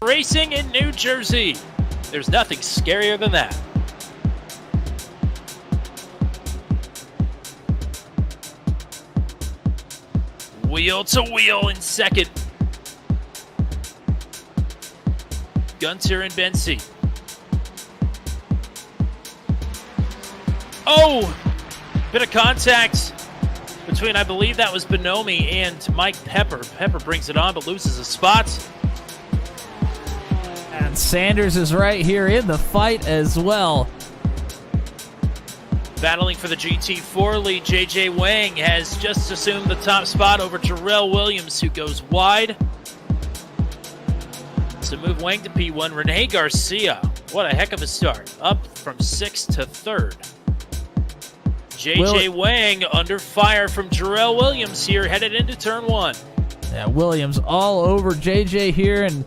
Racing in New Jersey. There's nothing scarier than that. Wheel to wheel in second. Gunter and Bensi. Oh! Bit of contact between, I believe that was Bonomi and Mike Pepper. Pepper brings it on but loses a spot. And Sanders is right here in the fight as well. Battling for the GT4 lead, JJ Wang has just assumed the top spot over Jarrell Williams, who goes wide. So move Wang to P1. Rene Garcia, what a heck of a start. Up from 6th to 3rd. JJ Wang under fire from Jarrell Williams here, headed into turn 1. Yeah, Williams all over JJ here and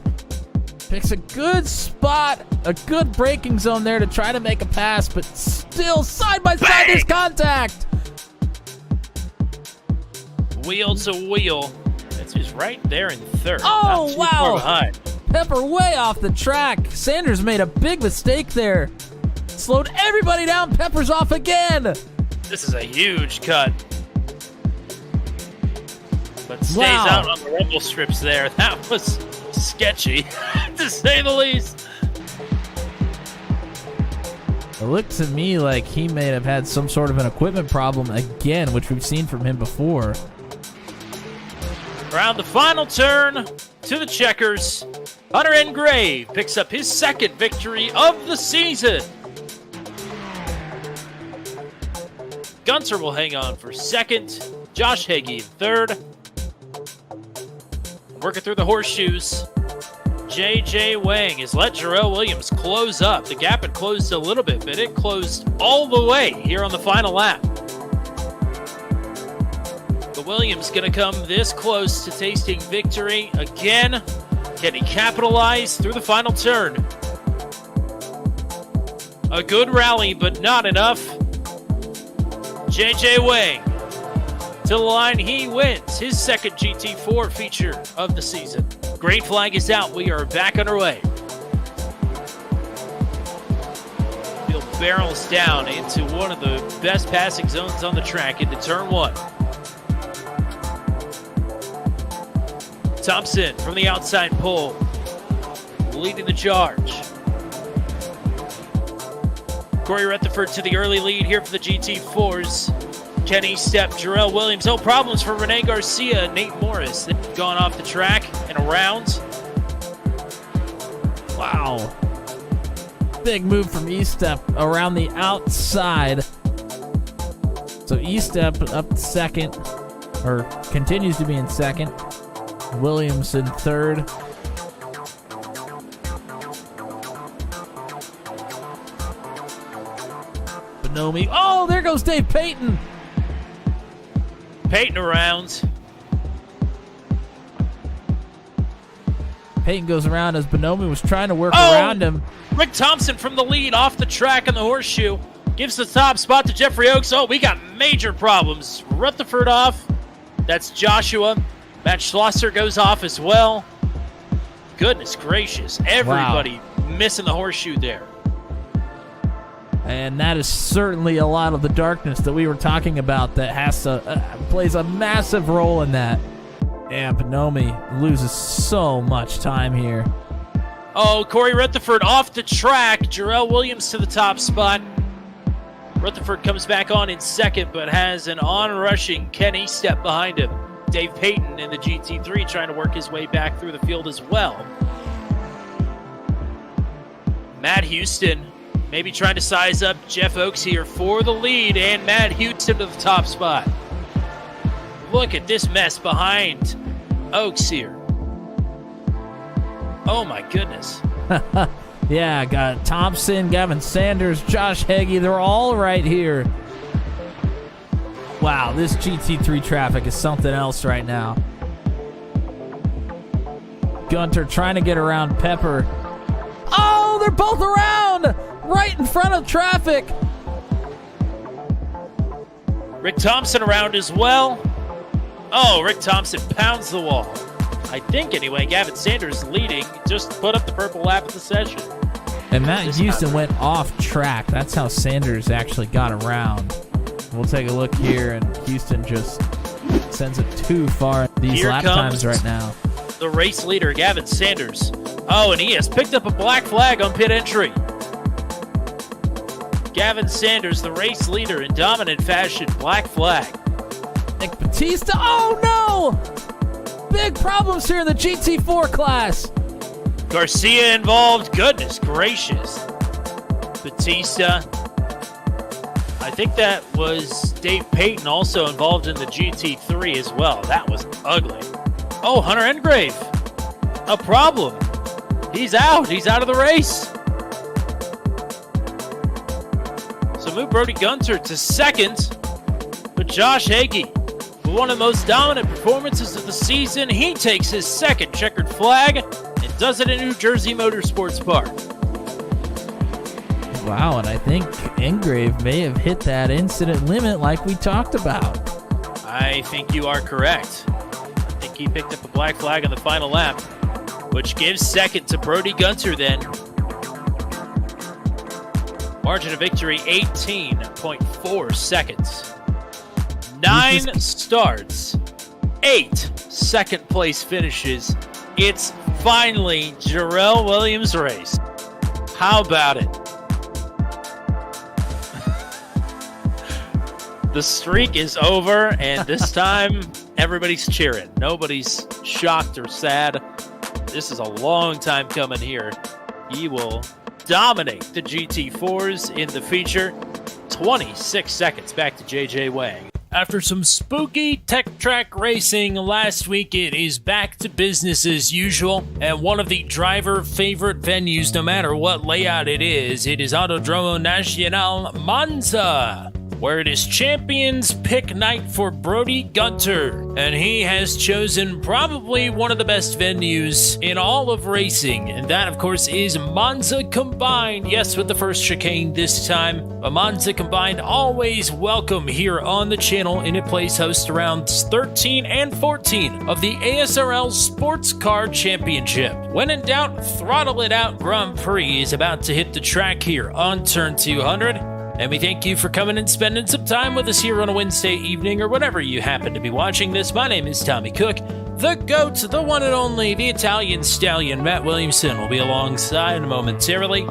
picks a good spot, a good braking zone there to try to make a pass, but still side by side there's contact. Wheel to wheel. That's just right there in 3rd. Oh, not too wow. far behind. Pepper way off the track. Sanders made a big mistake there. Slowed everybody down. Pepper's off again. This is a huge cut. But stays out on the rumble strips there. That was sketchy, to say the least. It looked to me like he may have had some sort of an equipment problem again, which we've seen from him before. Around the final turn to the checkers, Hunter Engrave picks up his 2nd victory of the season. Gunter will hang on for 2nd. Josh Hagee in 3rd. Working through the horseshoes, JJ Wang has let Jarrell Williams close up. The gap had closed a little bit, but it closed all the way here on the final lap. The Williams going to come this close to tasting victory again. Can he capitalize through the final turn? A good rally, but not enough. JJ Wang to the line, he wins his 2nd GT4 feature of the season. Green flag is out. We are back underway. Field barrels down into one of the best passing zones on the track into turn 1. Thompson from the outside pole, leading the charge. Corey Rutherford to the early lead here for the GT4s. Kenny Stepp, Jarrell Williams. No problems for Rene Garcia and Nate Morris. They've gone off the track and around. Wow. Big move from E-Step around the outside. So E-Step up to 2nd, or continues to be in 2nd. Williams in 3rd. Bonomi. Oh, there goes Dave Payton. Payton around. Payton goes around as Bonomi was trying to work around him. Rick Thompson from the lead off the track on the horseshoe. Gives the top spot to Jeffrey Oaks. Oh, we got major problems. Rutherford off. That's Joshua. Matt Schlosser goes off as well. Goodness gracious. Everybody missing the horseshoe there. And that is certainly a lot of the darkness that we were talking about that has to plays a massive role in that. And Bonomi loses so much time here. Oh, Corey Rutherford off the track. Jarrell Williams to the top spot. Rutherford comes back on in 2nd, but has an on-rushing Kenny Stepp behind him. Dave Payton in the GT3 trying to work his way back through the field as well. Matt Houston maybe trying to size up Jeff Oaks here for the lead, and Matt Houston to the top spot. Look at this mess behind Oaks here. Oh my goodness. Yeah, got Thompson, Gavin Sanders, Josh Hagee. They're all right here. Wow, this GT3 traffic is something else right now. Gunter trying to get around Pepper. Oh, they're both around! Right in front of traffic. Rick Thompson around as well. Oh, Rick Thompson pounds the wall. I think anyway, Gavin Sanders leading, just put up the purple lap of the session. And Matt Houston went off track. That's how Sanders actually got around. We'll take a look here, and Houston just sends it too far these Here lap times right now. The race leader, Gavin Sanders. Oh, and he has picked up a black flag on pit entry. Gavin Sanders, the race leader in dominant fashion, black flag. Nick Batista, oh no! Big problems here in the GT4 class. Garcia involved, goodness gracious. Batista. I think that was Dave Payton also involved in the GT3 as well. That was ugly. Oh, Hunter Engrave. A problem. He's out. He's out of the race. So move Brody Gunter to second. But Josh Hagee, with one of the most dominant performances of the season, he takes his second checkered flag and does it in New Jersey Motorsports Park. Wow, and I think Engrave may have hit that incident limit like we talked about. I think you are correct. I think he picked up a black flag on the final lap, which gives second to Brody Gunter then. Margin of victory, 18.4 seconds. 9 starts, 8 second place finishes. It's finally Jarrell Williams' race. How about it? The streak is over, and this time everybody's cheering. Nobody's shocked or sad. This is a long time coming here. He will dominate the GT4s in the feature. 26 seconds back to JJ Wang. After some spooky tech track racing last week, it is back to business as usual. And one of the driver favorite venues, no matter what layout it is Autodromo Nacional Monza, where it is champions pick night for Brody Gunter. And he has chosen probably one of the best venues in all of racing. And that, of course, is Monza Combined. Yes, with the first chicane this time. But Monza Combined, always welcome here on the channel, and it plays host to rounds 13 and 14 of the ASRL Sports Car Championship. When in doubt, Throttle It Out Grand Prix is about to hit the track here on turn 200. And we thank you for coming and spending some time with us here on a Wednesday evening or whenever you happen to be watching this. My name is Tommy Cook. The GOAT, the one and only, the Italian stallion, Matt Williamson, will be alongside momentarily.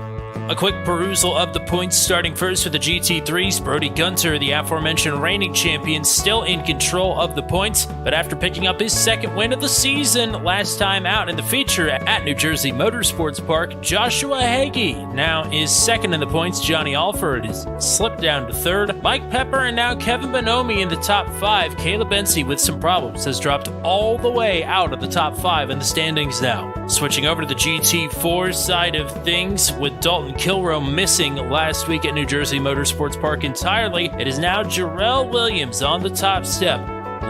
A quick perusal of the points, starting first with the GT3s. Brody Gunter, the aforementioned reigning champion, still in control of the points, but after picking up his second win of the season last time out in the feature at New Jersey Motorsports Park, Joshua Hagee now is second in the points. Johnny Alford is slipped down to third. Mike Pepper and now Kevin Bonomi in the top 5. Caleb Bensi, with some problems, has dropped all the way out of the top 5 in the standings now. Switching over to the GT4 side of things, with Dalton Kilroe missing last week at New Jersey Motorsports Park entirely, it is now Jarrell Williams on the top step,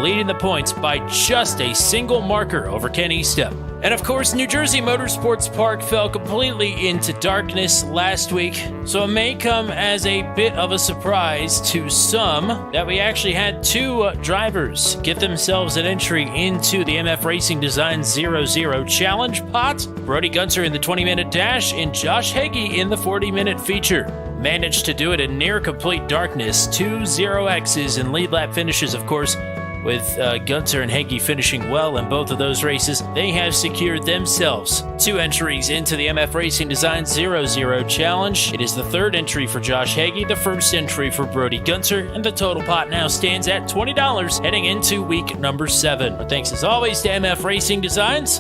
leading the points by just a single marker over Ken Estep. And of course, New Jersey Motorsports Park fell completely into darkness last week, so it may come as a bit of a surprise to some that we actually had 2 drivers get themselves an entry into the MF Racing Design 00 Challenge pot. Brody Gunter in the 20-minute dash and Josh Hagee in the 40-minute feature. Managed to do it in near complete darkness. 2 0Xs and lead lap finishes, of course, with Gunter and Hagee finishing well in both of those races. They have secured themselves 2 entries into the MF Racing Design 00 Challenge. It is the 3rd entry for Josh Hagee, the 1st entry for Brody Gunter, and the total pot now stands at $20 heading into week number 7. But thanks as always to MF Racing Designs,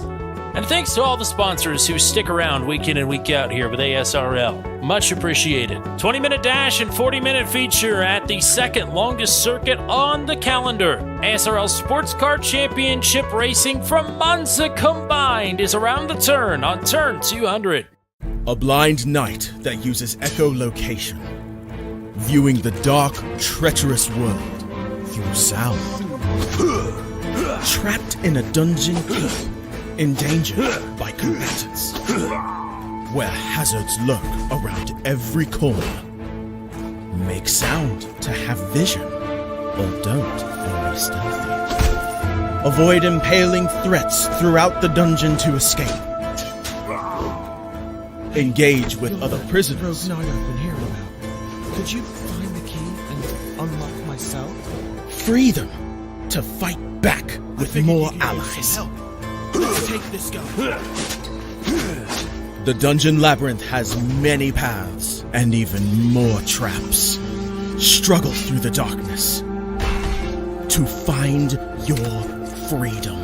and thanks to all the sponsors who stick around week in and week out here with ASRL. Much appreciated. 20-minute dash and 40-minute feature at the second longest circuit on the calendar. ASRL Sports Car Championship Racing from Monza Combined is around the turn on turn 200. A blind night that uses echolocation, viewing the dark, treacherous world through sound. Trapped in a dungeon keep, endangered by combatants, where hazards lurk around every corner. Make sound to have vision, or don't and be stealthy. Avoid impaling threats throughout the dungeon to escape. Engage with other prisoners. Rogue Knight I've been hearing about. Could you find the key and unlock my cell? Free them to fight back with more allies. Let's take this guy. The dungeon labyrinth has many paths and even more traps. Struggle through the darkness to find your freedom.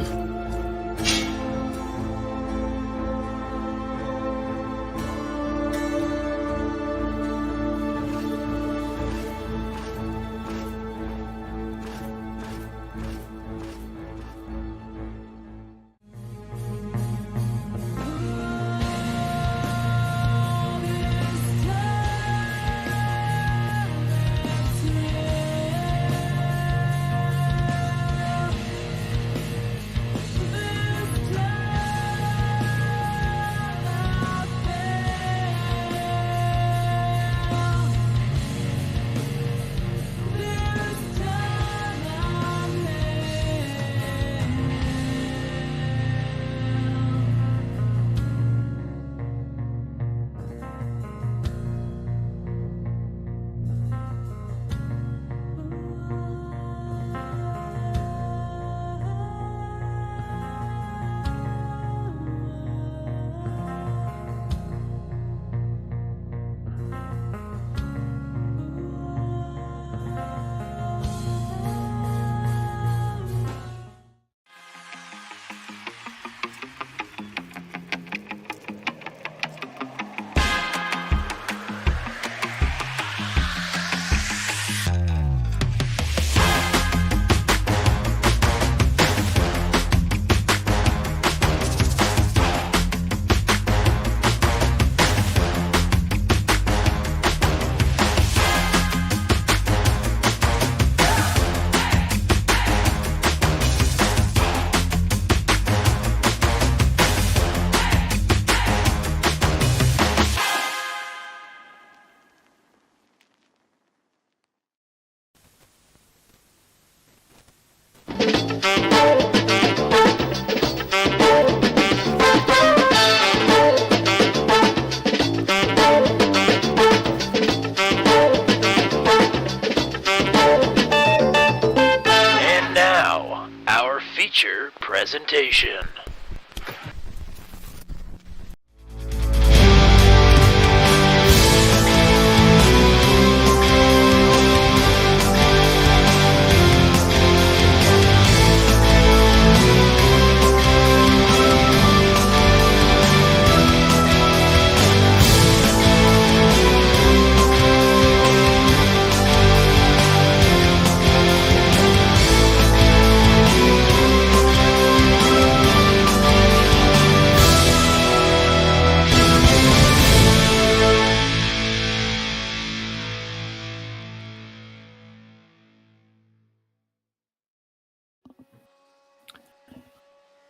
Presentation.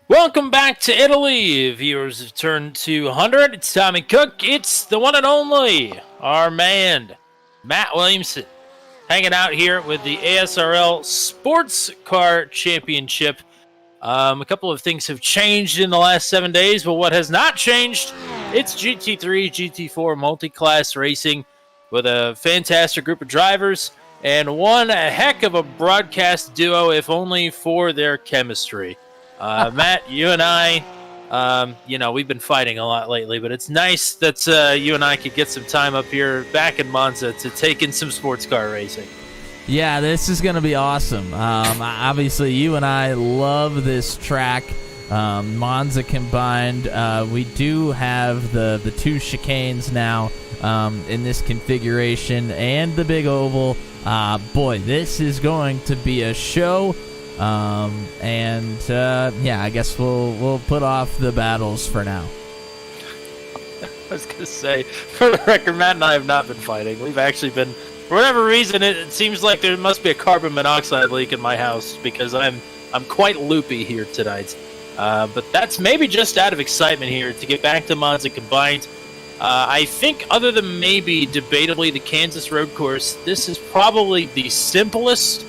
Welcome back to Italy. Viewers have turned to 100. It's Tommy Cook. It's the one and only, our man, Matt Williamson, hanging out here with the ASRL Sports Car Championship. A couple of things have changed in the last 7 days, but what has not changed, it's GT3, GT4 multi-class racing with a fantastic group of drivers and one heck of a broadcast duo, if only for their chemistry. Matt, you and I, we've been fighting a lot lately, but it's nice that you and I could get some time up here back in Monza to take in some sports car racing. Yeah, this is going to be awesome. Obviously, you and I love this track. Monza combined. We do have the two chicanes now in this configuration and the big oval. Boy, this is going to be a show. I guess we'll put off the battles for now. I was going to say, for the record, Matt and I have not been fighting. We've actually been, for whatever reason, it seems like there must be a carbon monoxide leak in my house because I'm quite loopy here tonight. But that's maybe just out of excitement here to get back to Monza combined. I think other than maybe debatably the Kansas road course, this is probably the simplest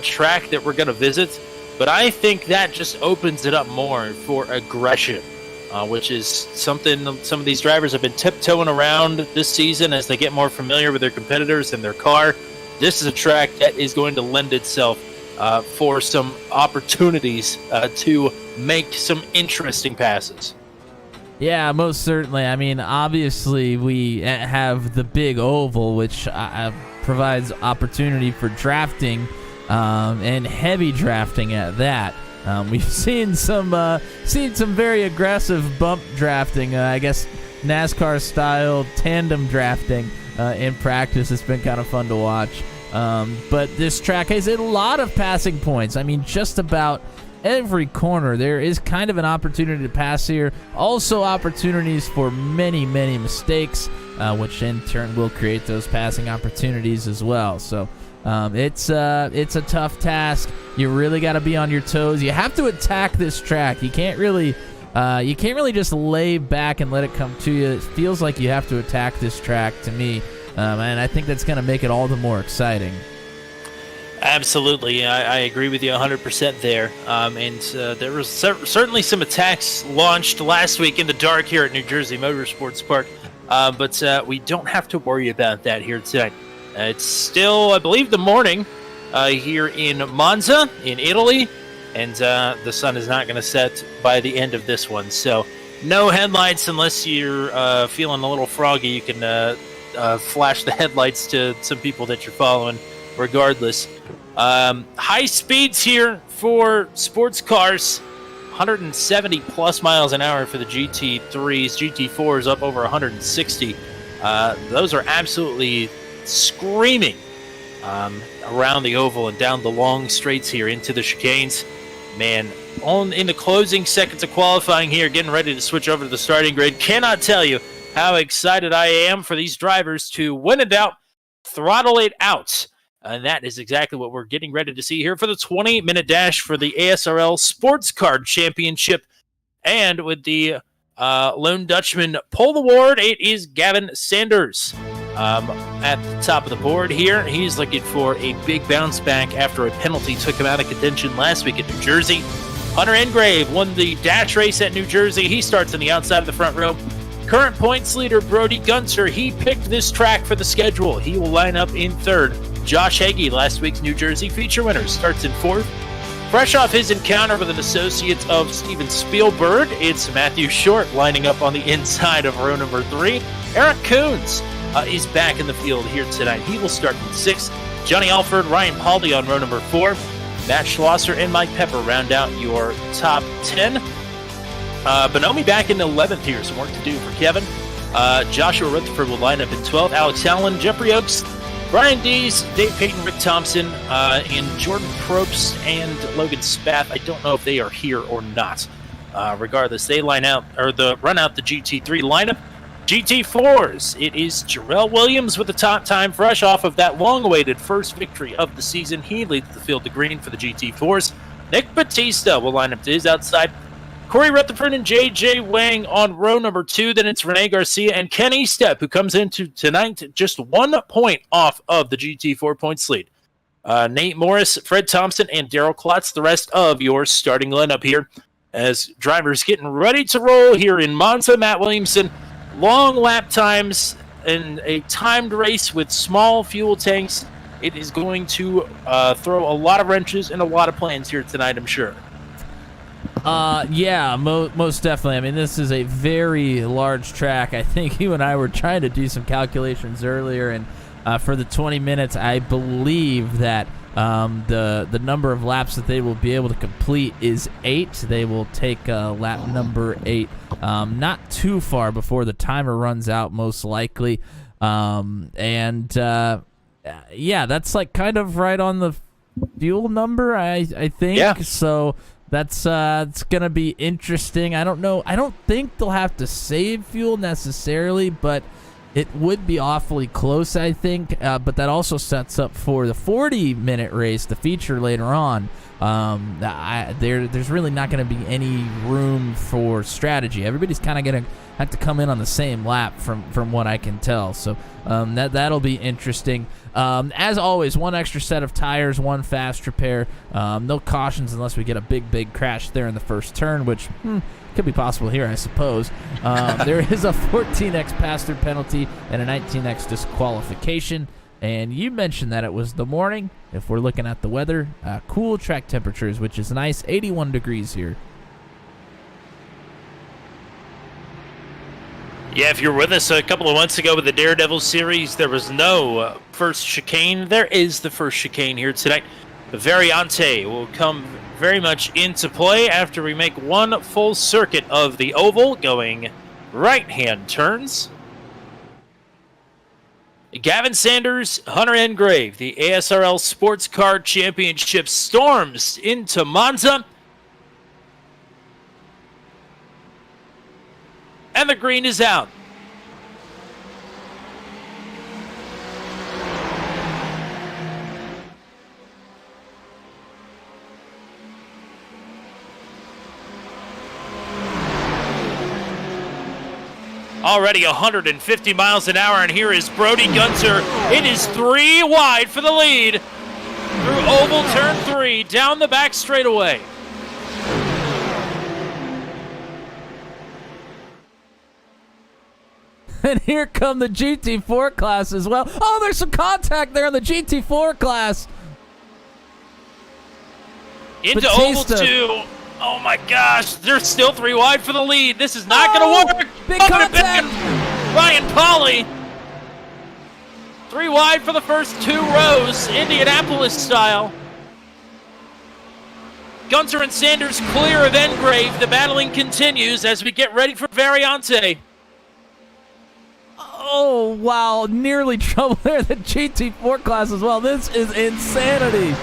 track that we're going to visit. but I think that just opens it up more for aggression, which is something some of these drivers have been tiptoeing around this season as they get more familiar with their competitors and their car. This is a track that is going to lend itself for some opportunities to make some interesting passes. Yeah, most certainly. I mean, obviously, we have the big oval, which provides opportunity for drafting and heavy drafting at that. We've seen some very aggressive bump drafting. I guess NASCAR-style tandem drafting in practice. It's been kind of fun to watch. But this track has a lot of passing points. I mean, just about every corner there is kind of an opportunity to pass here. Also opportunities for many mistakes, which in turn will create those passing opportunities as well. So it's a tough task. You really got to be on your toes. You have to attack this track. You can't really just lay back and let it come to you. It feels like you have to attack this track to me, and I think that's going to make it all the more exciting. Absolutely. I agree with you 100% there. And there was certainly some attacks launched last week in the dark here at New Jersey Motorsports Park, but we don't have to worry about that here tonight. It's still, I believe, the morning here in Monza in Italy, and the sun is not going to set by the end of this one. So no headlights unless you're feeling a little froggy. You can flash the headlights to some people that you're following regardless. High speeds here for sports cars, 170 plus miles an hour for the GT3s, GT4s up over 160. Those are absolutely screaming around the oval and down the long straights here into the chicanes. Man, in the closing seconds of qualifying here, getting ready to switch over to the starting grid. Cannot tell you how excited I am for these drivers to win it out, throttle it out. And that is exactly what we're getting ready to see here for the 20-minute dash for the ASRL Sports Car Championship. And with the Lone Dutchman pole award, it is Gavin Sanders at the top of the board here. He's looking for a big bounce back after a penalty took him out of contention last week at New Jersey. Hunter Engrave won the dash race at New Jersey. He starts on the outside of the front row. Current points leader Brody Gunter, he picked this track for the schedule. He will line up in third. Josh Hagee, last week's New Jersey feature winner, starts in fourth. Fresh off his encounter with an associate of Steven Spielberg, it's Matthew Short lining up on the inside of row number 3. Eric Coons is back in the field here tonight. He will start in sixth. Johnny Alford, Ryan Paldy on row number 4. Matt Schlosser and Mike Pepper round out your top 10. Bonomi back in 11th here, some work to do for Kevin. Joshua Rutherford will line up in 12th. Alex Allen, Jeffrey Oaks, Brian Dees, Dave Payton, Rick Thompson, and Jordan Probst and Logan Spath. I don't know if they are here or not. Regardless, they run out the GT3 lineup. GT4s, it is Jarrell Williams with the top time, fresh off of that long-awaited first victory of the season. He leads the field to green for the GT4s. Nick Batista will line up to his outside. Corey Rutherford and J.J. Wang on row number 2. Then it's Rene Garcia and Kenny Stepp, who comes into tonight just 1 point off of the GT4 points lead. Nate Morris, Fred Thompson, and Daryl Klotz, the rest of your starting lineup here. As drivers getting ready to roll here in Monza, Matt Williamson, long lap times in a timed race with small fuel tanks. It is going to throw a lot of wrenches and a lot of plans here tonight, I'm sure. Yeah, most definitely. I mean, this is a very large track. I think you and I were trying to do some calculations earlier, and for the 20 minutes, I believe that the number of laps that they will be able to complete is 8. They will take lap number 8 not too far before the timer runs out, most likely. Yeah, that's like kind of right on the fuel number, I think. Yeah. So that's it's gonna be interesting. I don't know. I don't think they'll have to save fuel necessarily, but it would be awfully close, I think. But that also sets up for the 40-minute race, the feature later on, There's really not going to be any room for strategy. Everybody's kind of going to have to come in on the same lap from what I can tell. So that'll be interesting. As always, one extra set of tires, one fast repair. No cautions unless we get a big crash there in the first turn, which could be possible here, I suppose. There is a 14x pass-through penalty and a 19x disqualification. And you mentioned that it was the morning. If we're looking at the weather, cool track temperatures, which is nice, 81 degrees here. Yeah, if you were with us a couple of months ago with the Daredevil series, there was no first chicane. There is the first chicane here tonight. The Variante will come very much into play after we make one full circuit of the oval, going right-hand turns. Gavin Sanders, Hunter Engrave, the ASRL Sports Car Championship storms into Monza. And the green is out. Already 150 miles an hour, and here is Brody Gunter. It is 3 wide for the lead through oval turn 3, down the back straightaway. And here come the GT4 class as well. Oh, there's some contact there in the GT4 class. Into Batista. oval 2. Oh my gosh, they're still 3 wide for the lead. This is not going to work. Big Bumping it contact. back. Ryan Polly. 3 wide for the first 2 rows, Indianapolis style. Gunter and Sanders clear of Engrave. The battling continues as we get ready for Variante. Oh, wow. Nearly trouble there. The GT4 class as well. This is insanity.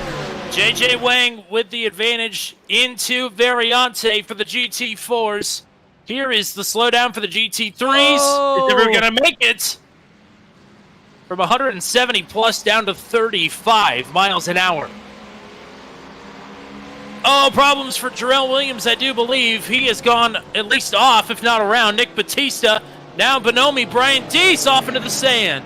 JJ Wang with the advantage into Variante for the GT4s. Here is the slowdown for the GT3s. Oh. Is ever going to make it? From 170 plus down to 35 miles an hour. Oh, problems for Jarrell Williams, I do believe. He has gone at least off, if not around. Nick Batista. Now Bonomi, Brian Deese off into the sand.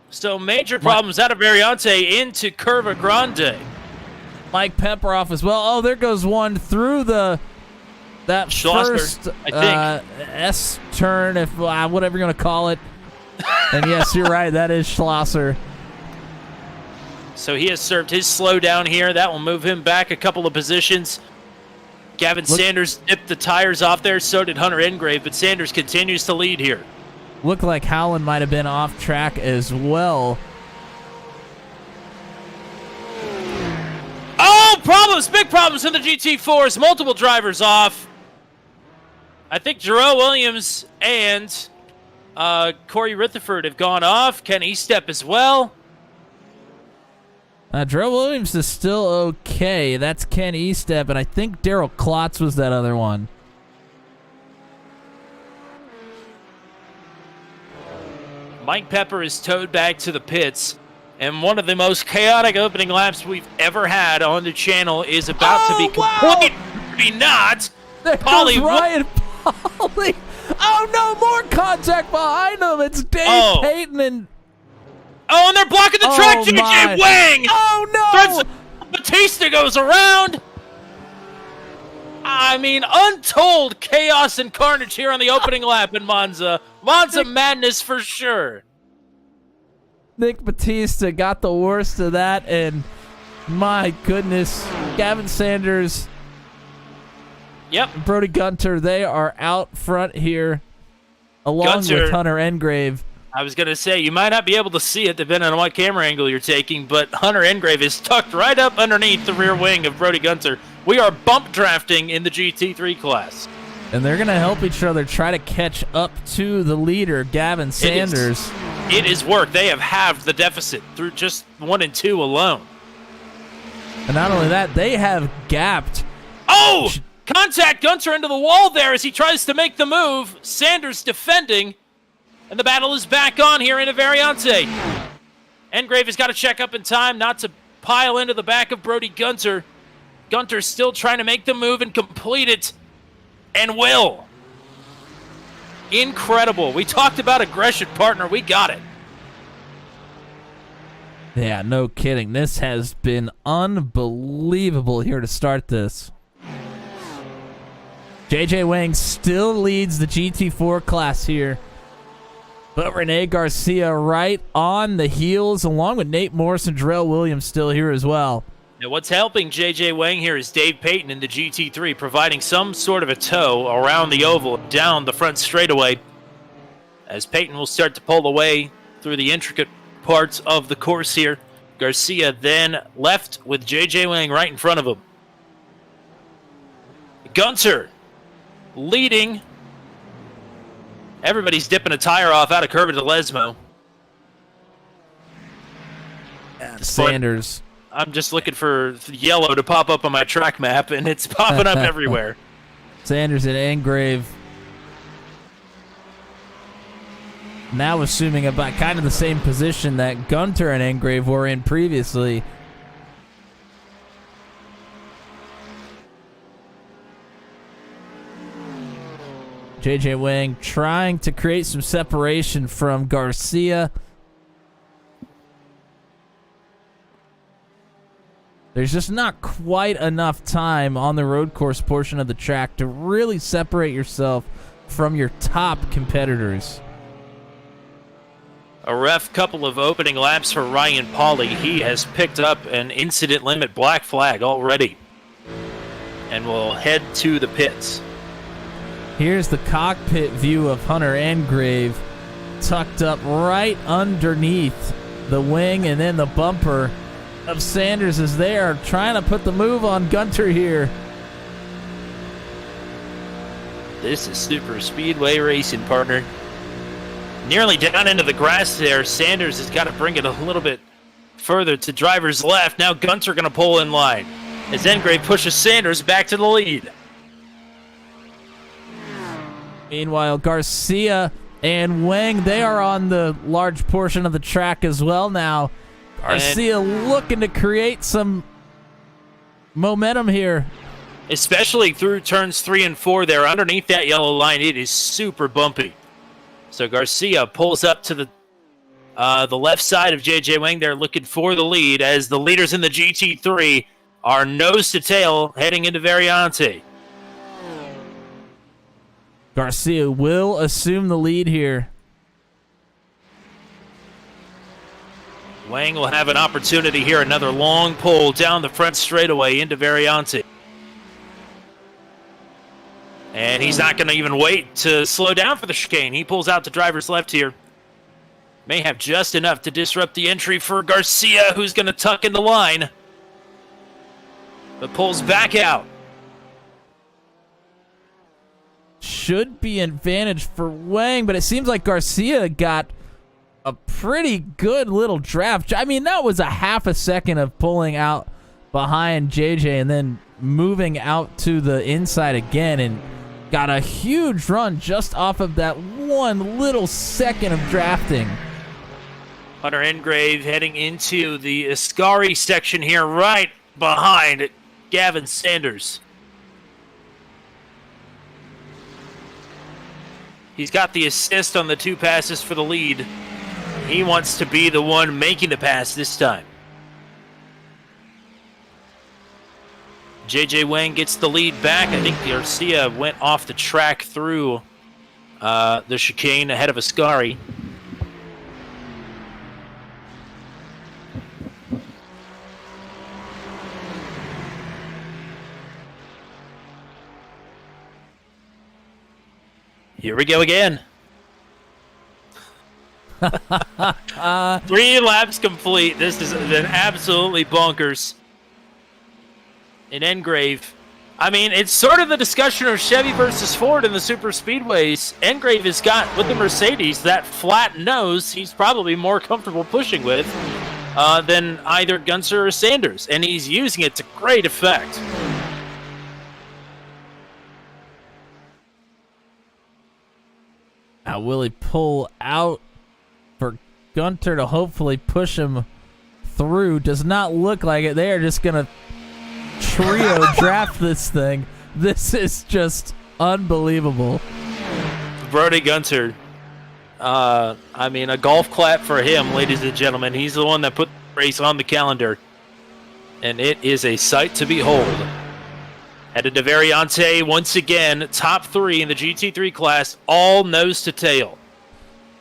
So major problems out of Variante into Curva Grande. Mike Pepper off as well. Oh, there goes one through that Schlosser, first I S turn, if whatever you're going to call it. And yes, you're right. That is Schlosser. So he has served his slowdown here. That will move him back a couple of positions. Gavin Sanders dipped the tires off there. So did Hunter Engrave, but Sanders continues to lead here. Looked like Howland might have been off track as well. Oh, problems, big problems in the GT4s. Multiple drivers off. I think Jarrell Williams and Corey Rutherford have gone off. Ken Estep as well. Jarrell Williams is still okay. That's Ken Estep, and I think Daryl Klotz was that other one. Mike Pepper is towed back to the pits, and one of the most chaotic opening laps we've ever had on the channel is about to be complete. Maybe not. There Polly goes Ryan Polly. Oh, no, more contact behind him. It's Dave Payton and... Oh, and they're blocking the track. Oh, JJ my. Wang. Oh, no. Batista goes around. I mean, untold chaos and carnage here on the opening lap in Monza. Monza madness for sure. Nick Batista got the worst of that, and my goodness, Gavin Sanders, Brody Gunter, they are out front here, along with Hunter Engrave. I was going to say, you might not be able to see it depending on what camera angle you're taking, but Hunter Engrave is tucked right up underneath the rear wing of Brody Gunter. We are bump drafting in the GT3 class. And they're going to help each other try to catch up to the leader, Gavin Sanders. It is work. They have halved the deficit through just 1 and 2 alone. And not only that, they have gapped. Oh! Contact Gunter into the wall there as he tries to make the move. Sanders defending. And the battle is back on here in a Variante. Engrave has got to check up in time not to pile into the back of Brody Gunter. Gunter's still trying to make the move and complete it, and will. Incredible. We talked about aggression, partner. We got it. Yeah, no kidding. This has been unbelievable here to start this. JJ Wang still leads the GT4 class here, but Rene Garcia right on the heels, along with Nate Morris and Jarrell Williams still here as well. Now, what's helping JJ Wang here is Dave Payton in the GT3, providing some sort of a tow around the oval, down the front straightaway, as Payton will start to pull away through the intricate parts of the course here. Garcia then left with JJ Wang right in front of him. Gunter leading. Everybody's dipping a tire off out of Curva de Lesmo. Sanders. I'm just looking for yellow to pop up on my track map, and it's popping up everywhere. Sanders and Engrave now assuming about kind of the same position that Gunter and Engrave were in previously. JJ Wang trying to create some separation from Garcia. There's just not quite enough time on the road course portion of the track to really separate yourself from your top competitors. A rough couple of opening laps for Ryan Pauly. He has picked up an incident limit black flag already and will head to the pits. Here's the cockpit view of Hunter Engrave, tucked up right underneath the wing and then the bumper of Sanders as they are trying to put the move on Gunter here. This is super speedway racing, partner. Nearly down into the grass there. Sanders has got to bring it a little bit further to driver's left. Now Gunter going to pull in line as Engrave pushes Sanders back to the lead. Meanwhile, Garcia and Wang, they are on the large portion of the track as well now. Garcia looking to create some momentum here. Especially through turns 3 and 4 there. Underneath that yellow line, it is super bumpy. So Garcia pulls up to the left side of JJ Wang. They're looking for the lead as the leaders in the GT3 are nose to tail heading into Variante. Garcia will assume the lead here. Wang will have an opportunity here. Another long pull down the front straightaway into Variante. And he's not going to even wait to slow down for the chicane. He pulls out to driver's left here. May have just enough to disrupt the entry for Garcia, who's going to tuck in the line. But pulls back out. Should be an advantage for Wang, but it seems like Garcia got a pretty good little draft. I mean, that was a half a second of pulling out behind JJ and then moving out to the inside again and got a huge run just off of that one little second of drafting. Hunter Engrave heading into the Ascari section here right behind Gavin Sanders. He's got the assist on the 2 passes for the lead. He wants to be the one making the pass this time. JJ Wang gets the lead back. I think Garcia went off the track through the chicane ahead of Ascari. Here we go again. 3 laps complete. This is an absolutely bonkers. In Engrave, I mean, it's sort of the discussion of Chevy versus Ford in the super speedways. Engrave has got, with the Mercedes, that flat nose he's probably more comfortable pushing with than either Gunter or Sanders, and he's using it to great effect. Now will he pull out for Gunter to hopefully push him through. Does not look like it. They are just going to trio draft this thing. This is just unbelievable. Brody Gunter. I mean, a golf clap for him, ladies and gentlemen. He's the one that put the race on the calendar. And it is a sight to behold. Headed to Variante once again, top 3 in the GT3 class, all nose to tail.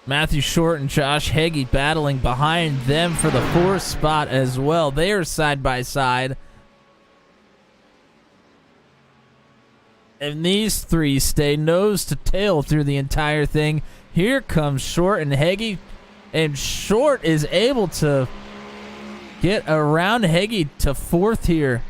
Matthew Short and Josh Heggie battling behind them for the 4th spot as well. They are side by side. And these 3 stay nose to tail through the entire thing. Here comes Short and Heggie. And Short is able to get around Heggie to 4th here.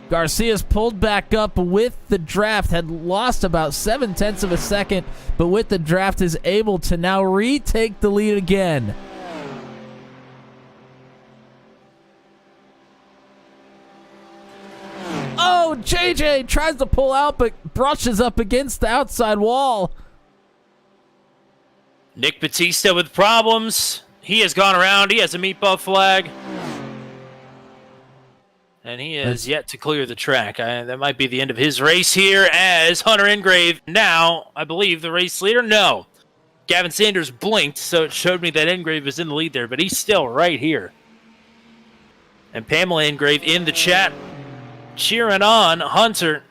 Garcia's pulled back up with the draft, had lost about 0.7 of a second, but with the draft is able to now retake the lead again. Oh, JJ tries to pull out, but brushes up against the outside wall. Nick Batista with problems. He has gone around. He has a meatball flag. And he is yet to clear the track. That might be the end of his race here as Hunter Ingrave, now, I believe, the race leader. No. Gavin Sanders blinked, so it showed me that Ingrave is in the lead there, but he's still right here. And Pamela Ingrave in the chat, cheering on Hunter.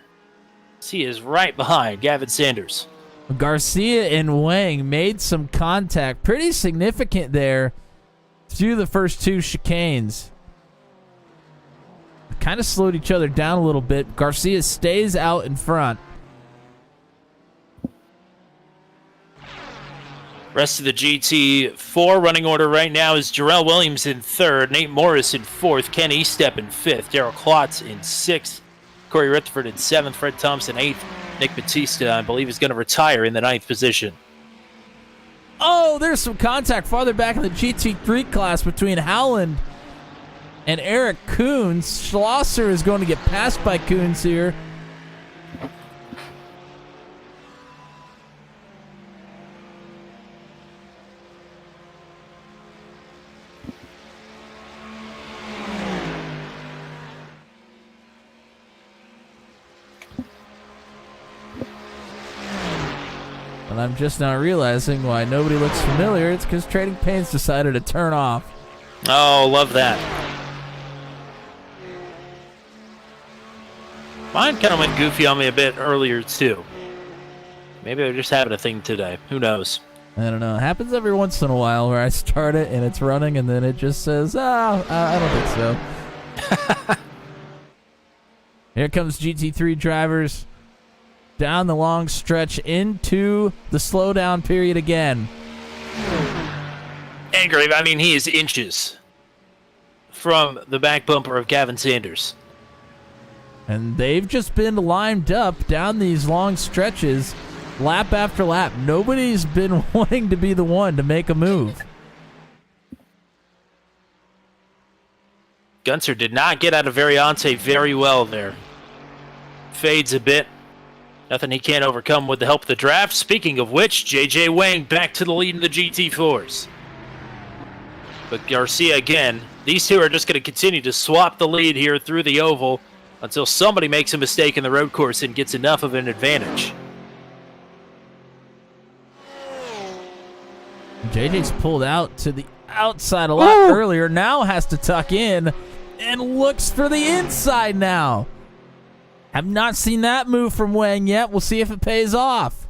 He is right behind Gavin Sanders. Garcia and Wang made some contact, pretty significant there through the first 2 chicanes. Kind of slowed each other down a little bit. Garcia stays out in front. Rest of the GT4 running order right now is Jarrell Williams in 3rd, Nate Morris in 4th, Ken Eastep in 5th, Daryl Klotz in 6th, Corey Rutherford in 7th, Fred Thompson 8th, Nick Batista, I believe, is going to retire in the 9th position. Oh, there's some contact farther back in the GT3 class between Howland and Eric Coons. Schlosser is going to get passed by Coons here. And I'm just now realizing why nobody looks familiar. It's because Trading Pains decided to turn off. Oh, love that. Mine kind of went goofy on me a bit earlier, too. Maybe they're just having a thing today. Who knows? I don't know. It happens every once in a while where I start it and it's running and then it just says, I don't think so. Here comes GT3 drivers down the long stretch into the slowdown period again. Ingrave, I mean, he is inches from the back bumper of Gavin Sanders. And they've just been lined up down these long stretches, lap after lap. Nobody's been wanting to be the one to make a move. Gunter did not get out of Variante very well there. Fades a bit. Nothing he can't overcome with the help of the draft. Speaking of which, J.J. Wang back to the lead in the GT4s. But Garcia again, these two are just going to continue to swap the lead here through the oval until somebody makes a mistake in the road course and gets enough of an advantage. JJ's pulled out to the outside a lot earlier, now has to tuck in and looks for the inside now. Have not seen that move from Wang yet. We'll see if it pays off.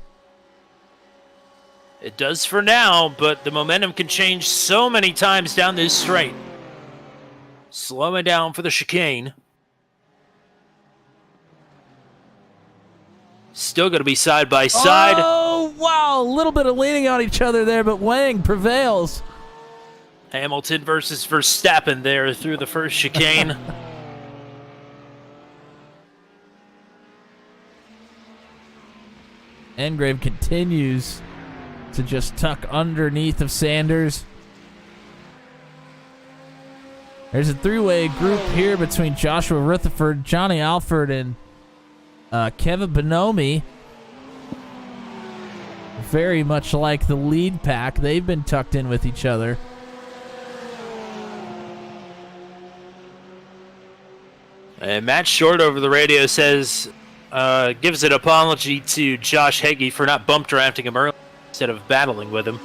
It does for now, but the momentum can change so many times down this straight. Slowing down for the chicane. Still going to be side by side. Oh, wow. A little bit of leaning on each other there, but Wang prevails. Hamilton versus Verstappen there through the first chicane. Ingrave continues to just tuck underneath of Sanders. There's a three-way group here between Joshua Rutherford, Johnny Alford, and Kevin Bonomi. very much like the lead pack. They've been tucked in with each other. And Matt Short over the radio says, gives an apology to Josh Heggie for not bump drafting him early instead of battling with him.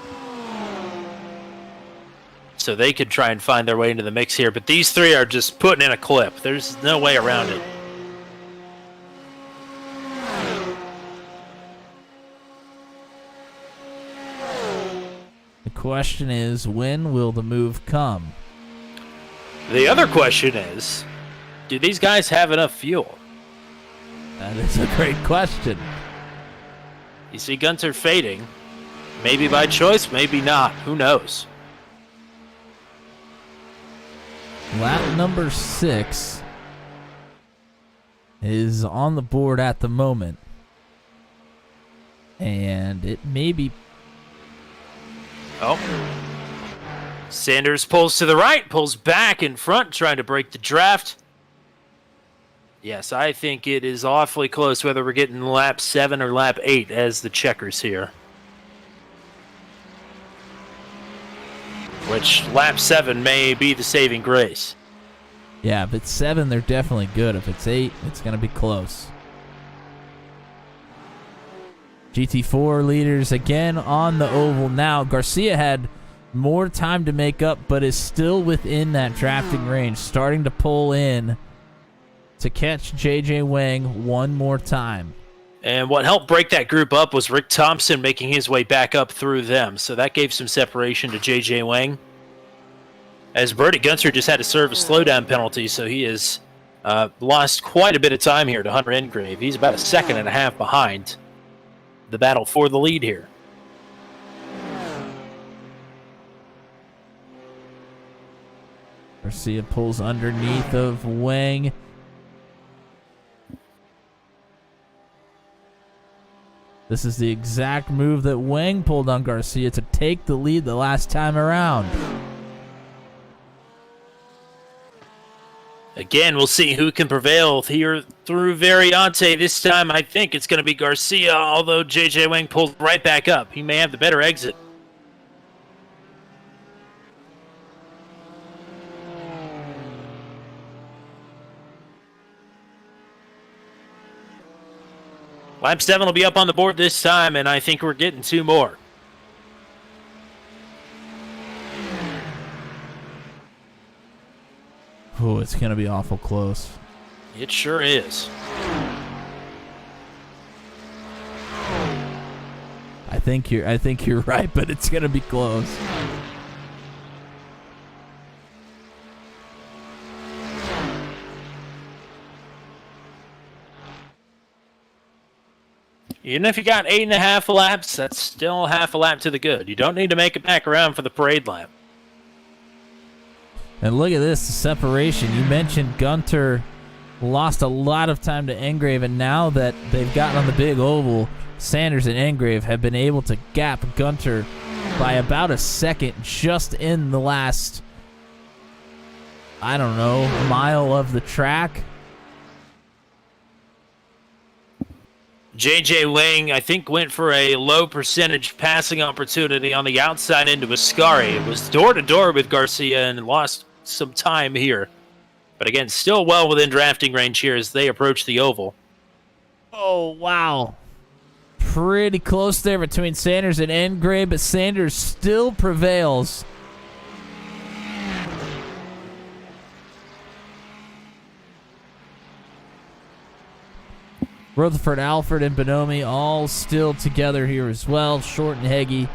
So they could try and find their way into the mix here. But these three are just putting in a clip. There's no way around it. The question is, when will the move come? The other question is, do these guys have enough fuel? That is a great question. You see Gunter fading. Maybe by choice, maybe not. Who knows? Lap number 6 is on the board at the moment. And it may be... Oh. Sanders pulls to the right, pulls back in front, trying to break the draft. Yes, I think it is awfully close, whether we're getting lap 7 or lap 8 as the checkers here. Which lap 7 may be the saving grace. Yeah, if it's 7, they're definitely good. If it's 8, it's going to be close. GT4 leaders again on the oval now. Garcia had more time to make up, but is still within that drafting range, starting to pull in to catch JJ Wang one more time. And what helped break that group up was Rick Thompson making his way back up through them. So that gave some separation to JJ Wang. As Brody Gunter just had to serve a slowdown penalty, so he has lost quite a bit of time here to Hunter Engrave. He's about a second and a half behind the battle for the lead here. Garcia pulls underneath of Wang. This is the exact move that Wang pulled on Garcia to take the lead the last time around. Again, we'll see who can prevail here through Variante. This time, I think it's going to be Garcia, although JJ Wang pulled right back up. He may have the better exit. Lap 7 will be up on the board this time, and I think we're getting 2 more. Oh, it's going to be awful close. It sure is. I think you're right, but it's going to be close. Even if you got 8.5 laps, that's still half a lap to the good. You don't need to make it back around for the parade lap. And look at this, the separation. You mentioned Gunter lost a lot of time to Engrave, and now that they've gotten on the big oval, Sanders and Engrave have been able to gap Gunter by about a second just in the last, I don't know, mile of the track. JJ Wang, I think, went for a low percentage passing opportunity on the outside into Ascari. It was door-to-door with Garcia and lost some time here. But again, still well within drafting range here as they approach the oval. Oh, wow. Pretty close there between Sanders and Engrave, but Sanders still prevails. Rutherford, Alfred, and Bonomi all still together here as well. Short and Heggie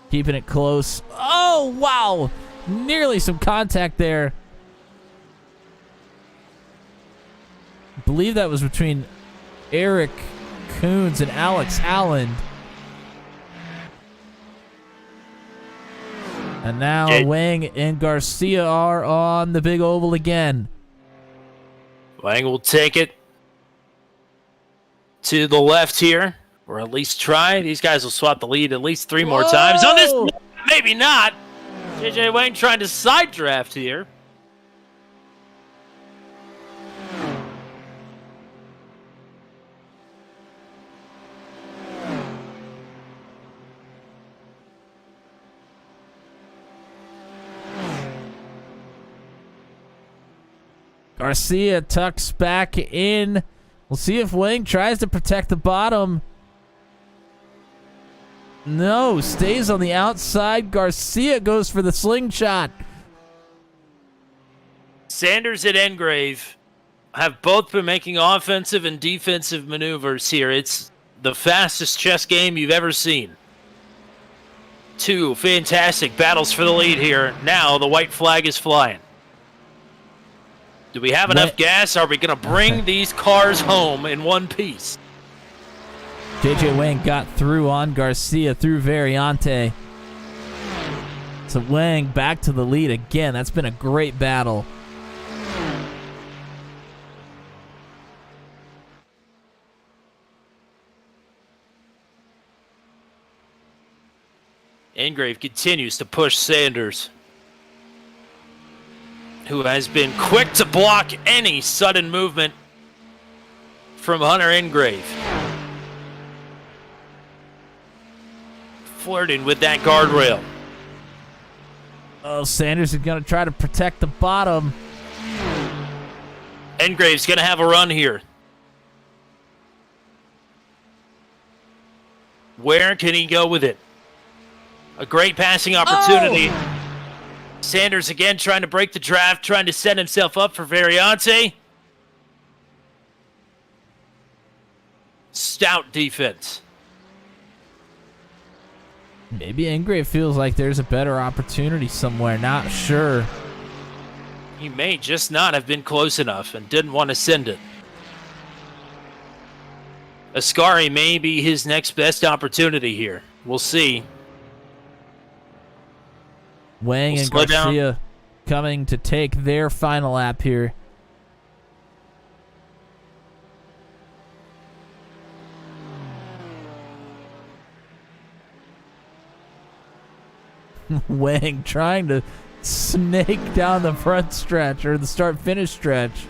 keeping it close. Oh, wow. Nearly some contact there. I believe that was between Eric Coons and Alex Allen. And now Wang and Garcia are on the big oval again. Wang will take it to the left here, or at least try. These guys will swap the lead at least 3 more times. On this, maybe not. JJ Wang trying to side draft here. Garcia tucks back in. We'll see if Wang tries to protect the bottom. No, stays on the outside. Garcia goes for the slingshot. Sanders and Engrave have both been making offensive and defensive maneuvers here. It's the fastest chess game you've ever seen. Two fantastic battles for the lead here. Now the white flag is flying. Do we have enough gas? Are we going to bring these cars home in one piece? JJ Wang got through on Garcia through Variante. So Wang back to the lead again. That's been a great battle. Engrave continues to push Sanders, who has been quick to block any sudden movement from Hunter Engrave. Flirting with that guardrail. Oh, Sanders is going to try to protect the bottom. Engrave's going to have a run here. Where can he go with it? A great passing opportunity. Oh! Sanders again trying to break the draft, trying to set himself up for Variante. Stout defense. Maybe Engrave feels like there's a better opportunity somewhere. Not sure. He may just not have been close enough and didn't want to send it. Ascari may be his next best opportunity here. We'll see. Wang and Garcia coming to take their final lap here. Wang trying to snake down the front stretch or the start-finish stretch.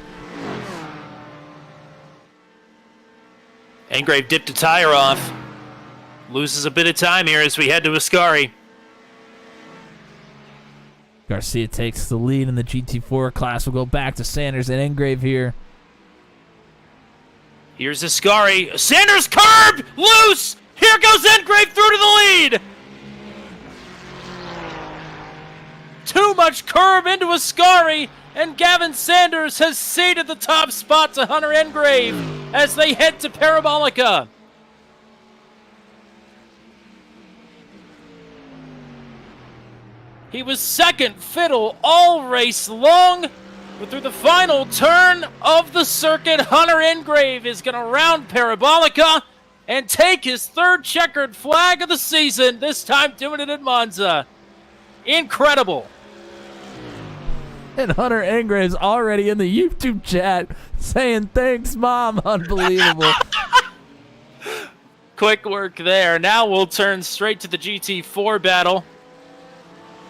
Engrave dipped a tire off. Loses a bit of time here as we head to Ascari. Garcia takes the lead in the GT4 class. We'll go back to Sanders and Engrave here. Here's Ascari. Sanders curbed! Loose! Here goes Engrave through to the lead! Too much curb into Ascari, and Gavin Sanders has ceded the top spot to Hunter Engrave as they head to Parabolica. He was second fiddle all race long, but through the final turn of the circuit, Hunter Engrave is going to round Parabolica and take his third checkered flag of the season, this time doing it in Monza. Incredible. And Hunter Engrave's already in the YouTube chat saying, "Thanks, Mom." Unbelievable. Quick work there. Now we'll turn straight to the GT4 battle.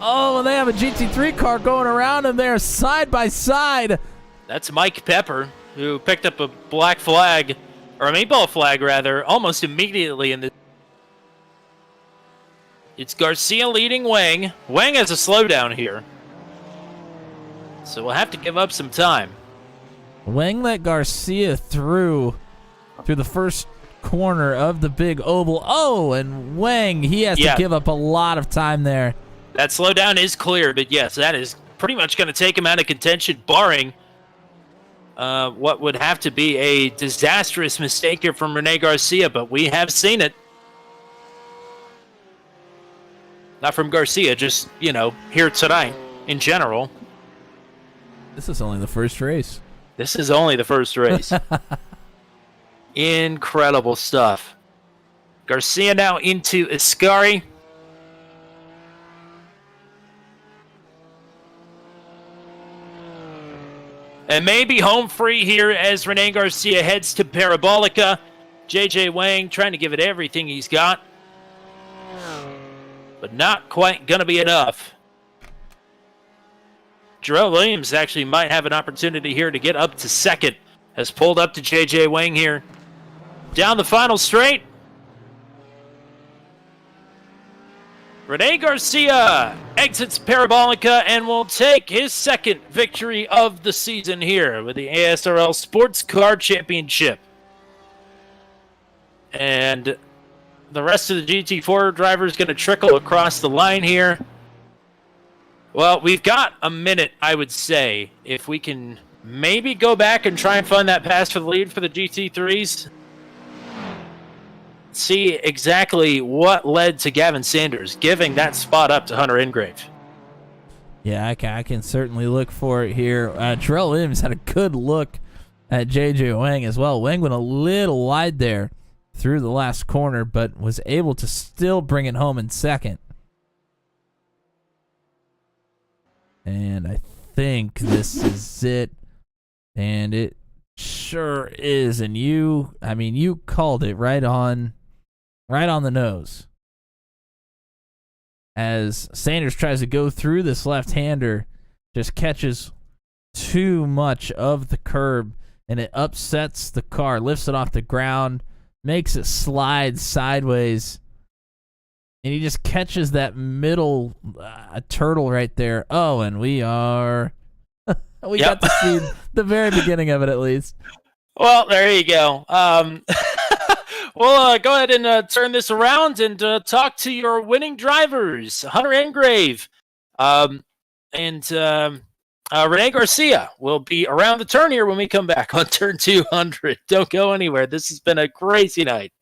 Oh, and they have a GT3 car going around them there side by side. That's Mike Pepper, who picked up a black flag, or a meatball flag rather, almost immediately in the... It's Garcia leading Wang. Wang has a slowdown here, so we'll have to give up some time. Wang let Garcia through the first corner of the big oval. Oh, and Wang, he has to give up a lot of time there. That slowdown is clear, but yes, that is pretty much going to take him out of contention, barring what would have to be a disastrous mistake here from Rene Garcia, but we have seen it. Not from Garcia, just, here tonight in general. This is only the first race. This is only the first race. Incredible stuff. Garcia now into Ascari. And maybe home free here as Rene Garcia heads to Parabolica. JJ Wang trying to give it everything he's got, but not quite going to be enough. Jarrell Williams actually might have an opportunity here to get up to second. Has pulled up to JJ Wang here. Down the final straight. Rene Garcia exits Parabolica and will take his second victory of the season here with the ASRL Sports Car Championship. And the rest of the GT4 drivers going to trickle across the line here. Well, we've got a minute, I would say, if we can maybe go back and try and find that pass for the lead for the GT3s. See exactly what led to Gavin Sanders giving that spot up to Hunter Ingrave. Yeah, I can certainly look for it here. Terrell Williams had a good look at JJ Wang as well. Wang went a little wide there through the last corner, but was able to still bring it home in second. And I think this is it. And it sure is. And you called it right on the nose. As Sanders tries to go through this left-hander, just catches too much of the curb, and it upsets the car, lifts it off the ground, makes it slide sideways, and he just catches that middle turtle right there. Oh, and we got to see the very beginning of it at least. Well, there you go. We'll go ahead and turn this around and talk to your winning drivers, Hunter Ingrave and Rene Garcia will be around the turn here when we come back on turn 200. Don't go anywhere. This has been a crazy night.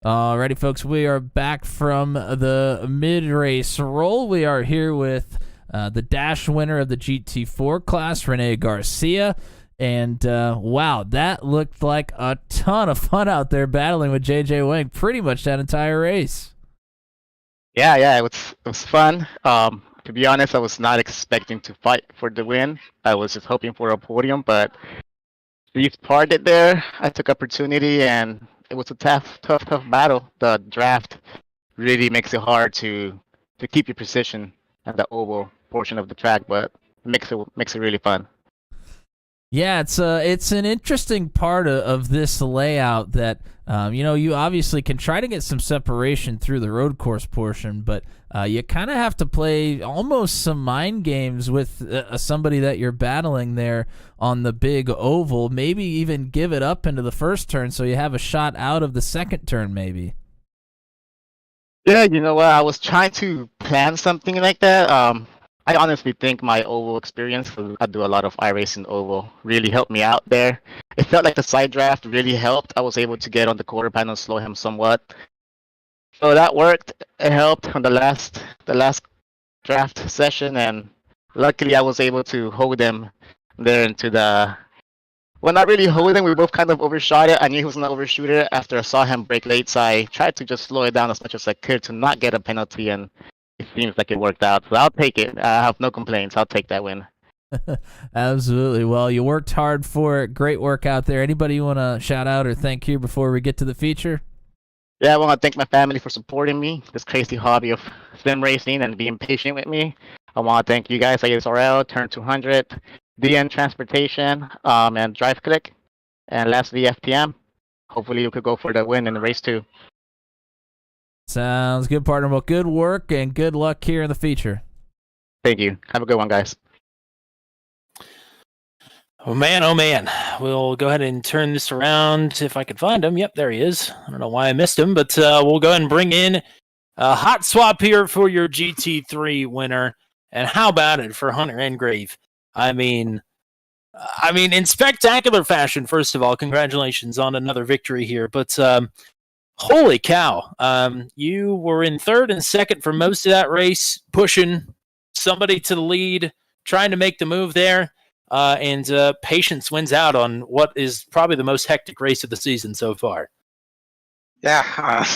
Alrighty, folks, we are back from the mid-race roll. We are here with the Dash winner of the GT4 class, Rene Garcia. And, wow, that looked like a ton of fun out there battling with JJ Wang pretty much that entire race. Yeah, it was fun. To be honest, I was not expecting to fight for the win. I was just hoping for a podium, but Steve parted there. I took opportunity, and it was a tough battle. The draft really makes it hard to keep your position at the oval portion of the track, but it makes it really fun. Yeah, it's an interesting part of this layout that you obviously can try to get some separation through the road course portion, but you kind of have to play almost some mind games with somebody that you're battling there on the big oval. Maybe even give it up into the first turn so you have a shot out of the second turn, maybe. Yeah, you know what? I was trying to plan something like that. I honestly think my oval experience, 'cause I do a lot of iRacing oval, really helped me out there. It felt like the side draft really helped. I was able to get on the quarter panel, slow him somewhat. So that worked. It helped on the last draft session, and luckily I was able to hold him there into the. Well, not really hold him. We both kind of overshot it. I knew he was an overshooter after I saw him break late, so I tried to just slow it down as much as I could to not get a penalty, and it seems like it worked out. So I'll take it. I have no complaints. I'll take that win. Absolutely. Well, you worked hard for it. Great work out there. Anybody you want to shout out or thank you before we get to the feature? Yeah, I want to thank my family for supporting me, this crazy hobby of sim racing and being patient with me. I want to thank you guys, ASRL, Turn 200, DN Transportation, and Drive Click, and lastly, FTM. Hopefully you could go for the win in the race too. Sounds good, partner. Well, good work and good luck here in the feature. Thank you. Have a good one, guys. Oh man. We'll go ahead and turn this around if I can find him. Yep, there he is. I don't know why I missed him, but we'll go ahead and bring in a hot swap here for your GT3 winner. And how about it for Hunter Engrave? I mean, in spectacular fashion, first of all, congratulations on another victory here. But holy cow, you were in third and second for most of that race, pushing somebody to the lead, trying to make the move there. And patience wins out on what is probably the most hectic race of the season so far. Yeah, I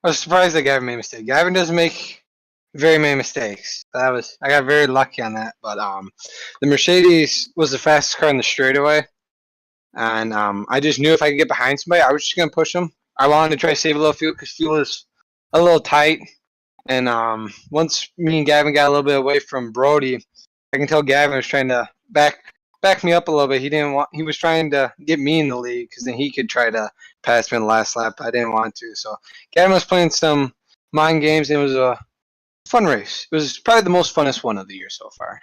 was surprised that Gavin made a mistake. Gavin doesn't make very many mistakes. I got very lucky on that. But the Mercedes was the fastest car in the straightaway, and I just knew if I could get behind somebody, I was just gonna push them. I wanted to try to save a little fuel because fuel is a little tight. And once me and Gavin got a little bit away from Brody, I can tell Gavin was trying to back me up a little bit. He was trying to get me in the lead because then he could try to pass me in the last lap. I didn't want to. So Gavin was playing some mind games, and it was a fun race. It was probably the most funnest one of the year so far.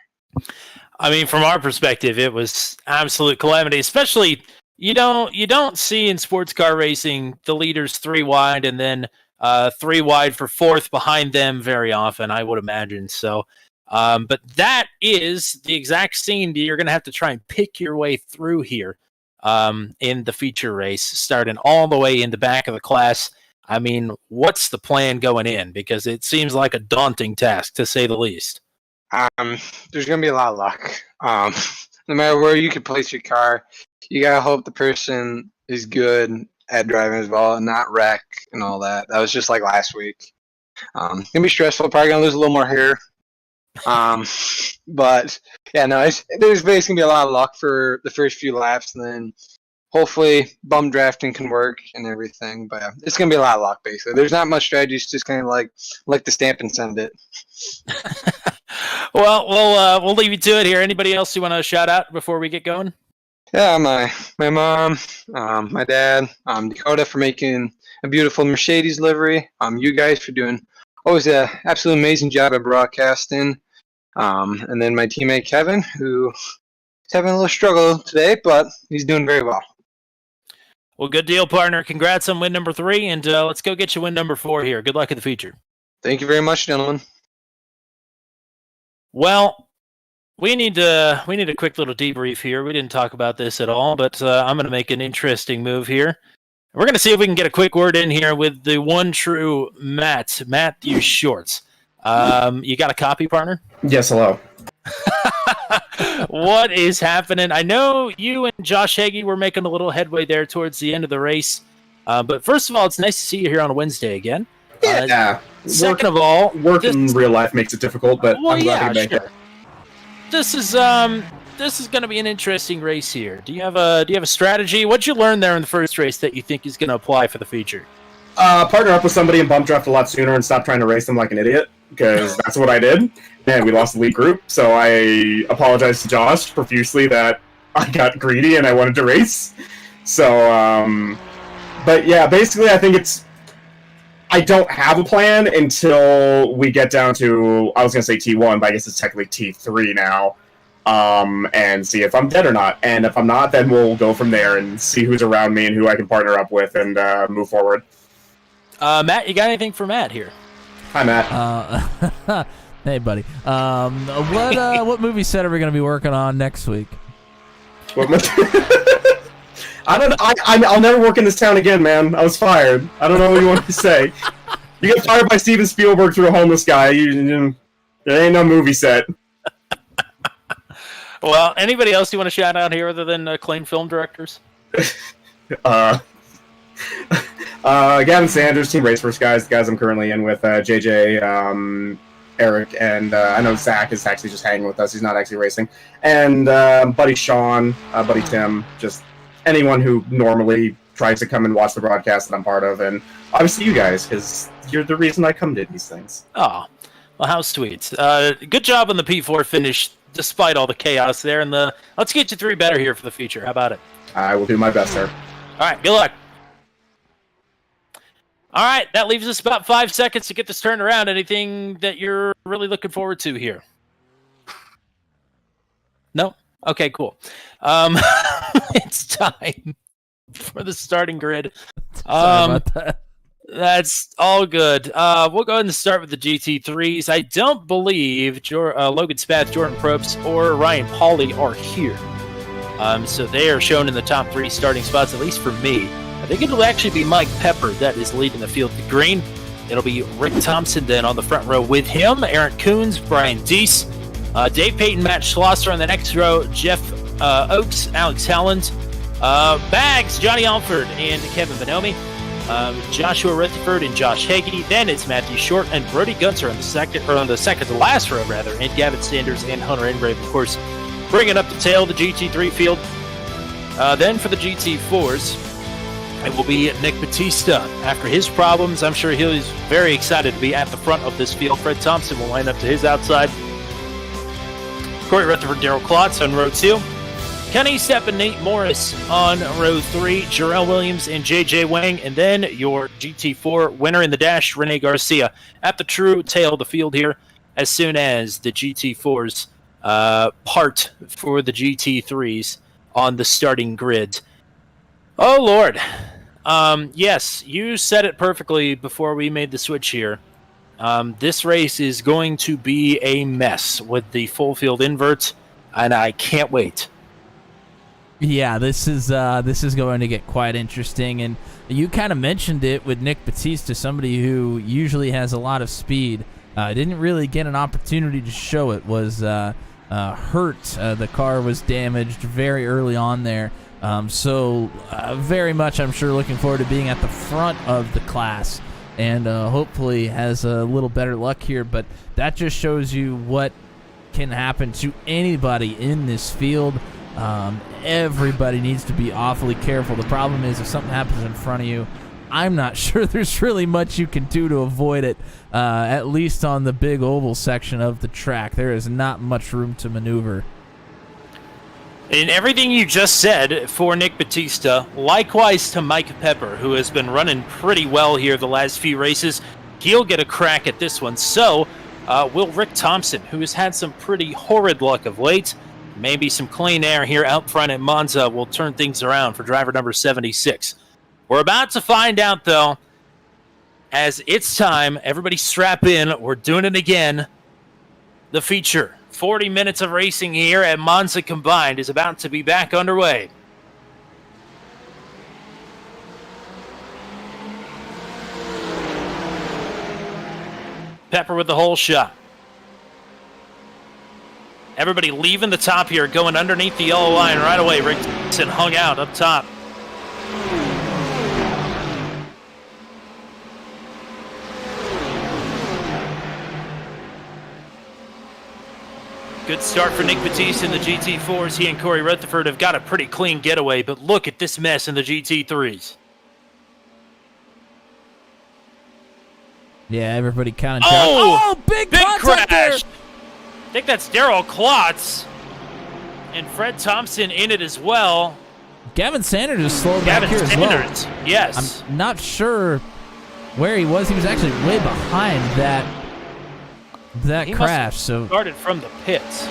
I mean, from our perspective, it was absolute calamity, especially you don't see in sports car racing the leaders 3 wide and then 3 wide for fourth behind them very often, I would imagine. So but that is the exact scene that you're going to have to try and pick your way through here in the feature race, starting all the way in the back of the class. I mean, what's the plan going in? Because it seems like a daunting task, to say the least. There's going to be a lot of luck. No matter where you can place your car, you got to hope the person is good at driving as well and not wreck and all that. That was just like last week. Going to be stressful. Probably going to lose a little more hair. But yeah, no, there's basically gonna be a lot of luck for the first few laps, and then hopefully bum drafting can work and everything. But yeah, it's gonna be a lot of luck basically. There's not much strategy. It's just kind of like the stamp and send it. Well, we'll leave you to it here. Anybody else you want to shout out before we get going? Yeah, my mom, my dad, Dakota for making a beautiful Mercedes livery. You guys for doing always an absolutely amazing job at broadcasting. And then my teammate Kevin, who is having a little struggle today, but he's doing very well. Well, good deal, partner. Congrats on win number 3, and let's go get you win number 4 here. Good luck in the feature. Thank you very much, gentlemen. Well, we need a quick little debrief here. We didn't talk about this at all, but I'm going to make an interesting move here. We're going to see if we can get a quick word in here with the one true Matthew Shorts. You got a copy, partner? Yes, hello. What is happening? I know you and Josh Hagee were making a little headway there towards the end of the race. But first of all, it's nice to see you here on a Wednesday again. Yeah. Second of all, work in real life makes it difficult, but I'm glad to make it. This is going to be an interesting race here. Do you have a strategy? What'd you learn there in the first race that you think is going to apply for the feature? Partner up with somebody and bump draft a lot sooner and stop trying to race them like an idiot, because that's what I did. And we lost the lead group, so I apologize to Josh profusely that I got greedy and I wanted to race. So, but yeah, basically I think I don't have a plan until we get down to, I was going to say T1, but I guess it's technically T3 now, and see if I'm dead or not. And if I'm not, then we'll go from there and see who's around me and who I can partner up with and move forward. Matt, you got anything for Matt here? Hi, Matt. Hey, buddy. What movie set are we going to be working on next week? I'll never work in this town again, man. I was fired. I don't know what you want to say. You get fired by Steven Spielberg through a homeless guy. There ain't no movie set. Well, anybody else you want to shout out here other than acclaimed film directors? Gavin Sanders, Team Race First guys, the guys I'm currently in with, JJ, Eric, and I know Zach is actually just hanging with us. He's not actually racing. And buddy Sean, buddy Tim, just anyone who normally tries to come and watch the broadcast that I'm part of, and obviously you guys, because you're the reason I come to these things. Oh, well, how sweet. Good job on the P4 finish, despite all the chaos there. And let's get you 3 better here for the future. How about it? I will do my best, sir. All right, good luck. All right, that leaves us about 5 seconds to get this turned around. Anything that you're really looking forward to here? No? Okay, cool. It's time for the starting grid. Sorry about that. That's all good. We'll go ahead and start with the GT3s. I don't believe Logan Spath, Jordan Probst, or Ryan Pauly are here. So they are shown in the top 3 starting spots, at least for me. I think it'll actually be Mike Pepper that is leading the field to green. It'll be Rick Thompson then on the front row with him, Aaron Coons, Brian Deese, Dave Payton, Matt Schlosser on the next row, Jeff Oakes, Alex Howland, Bags, Johnny Alford, and Kevin Bonomi, Joshua Rutherford and Josh Hagee. Then it's Matthew Short and Brody Gunter on the second to last row, rather, and Gavin Sanders and Hunter Engrave, of course, bringing up the tail of the GT3 field. Then for the GT4s, it will be Nick Batista. After his problems, I'm sure he's very excited to be at the front of this field. Fred Thompson will line up to his outside. Corey Rutherford, Darrell Klotz on row 2. Kenny Stepp and Nate Morris on row 3. Jarrell Williams and JJ Wang. And then your GT4 winner in the dash, Rene Garcia, at the true tail of the field here as soon as the GT4s part for the GT3s on the starting grid. Oh, Lord. Yes, you said it perfectly before we made the switch here. This race is going to be a mess with the full field invert, and I can't wait. Yeah, this is going to get quite interesting, and you kind of mentioned it with Nick Batista, somebody who usually has a lot of speed. Didn't really get an opportunity to show it. Was hurt. The car was damaged very early on there. So very much, I'm sure, looking forward to being at the front of the class. And hopefully has a little better luck here, but that just shows you what can happen to anybody in this field. Everybody needs to be awfully careful. The problem is if something happens in front of you, I'm not sure there's really much you can do to avoid it, at least on the big oval section of the track. There is not much room to maneuver. And everything you just said for Nick Batista, likewise to Mike Pepper, who has been running pretty well here the last few races. He'll get a crack at this one. So will Rick Thompson, who has had some pretty horrid luck of late. Maybe some clean air here out front at Monza will turn things around for driver number 76. We're about to find out, though, as it's time. Everybody strap in. We're doing it again. The feature. 40 minutes of racing here at Monza combined is about to be back underway. Pepper with the whole shot. Everybody leaving the top here, going underneath the yellow line right away. Rick Dixon hung out up top. Good start for Nick Batista in the GT4s. He and Corey Rutherford have got a pretty clean getaway, but look at this mess in the GT3s. Yeah, everybody kind of... Oh, big crash! there. I think that's Darrell Klotz. And Fred Thompson in it as well. Gavin Sanders is slowed back here as well. Yes. I'm not sure where he was. He was actually way behind that He crash. must So have started from the pits.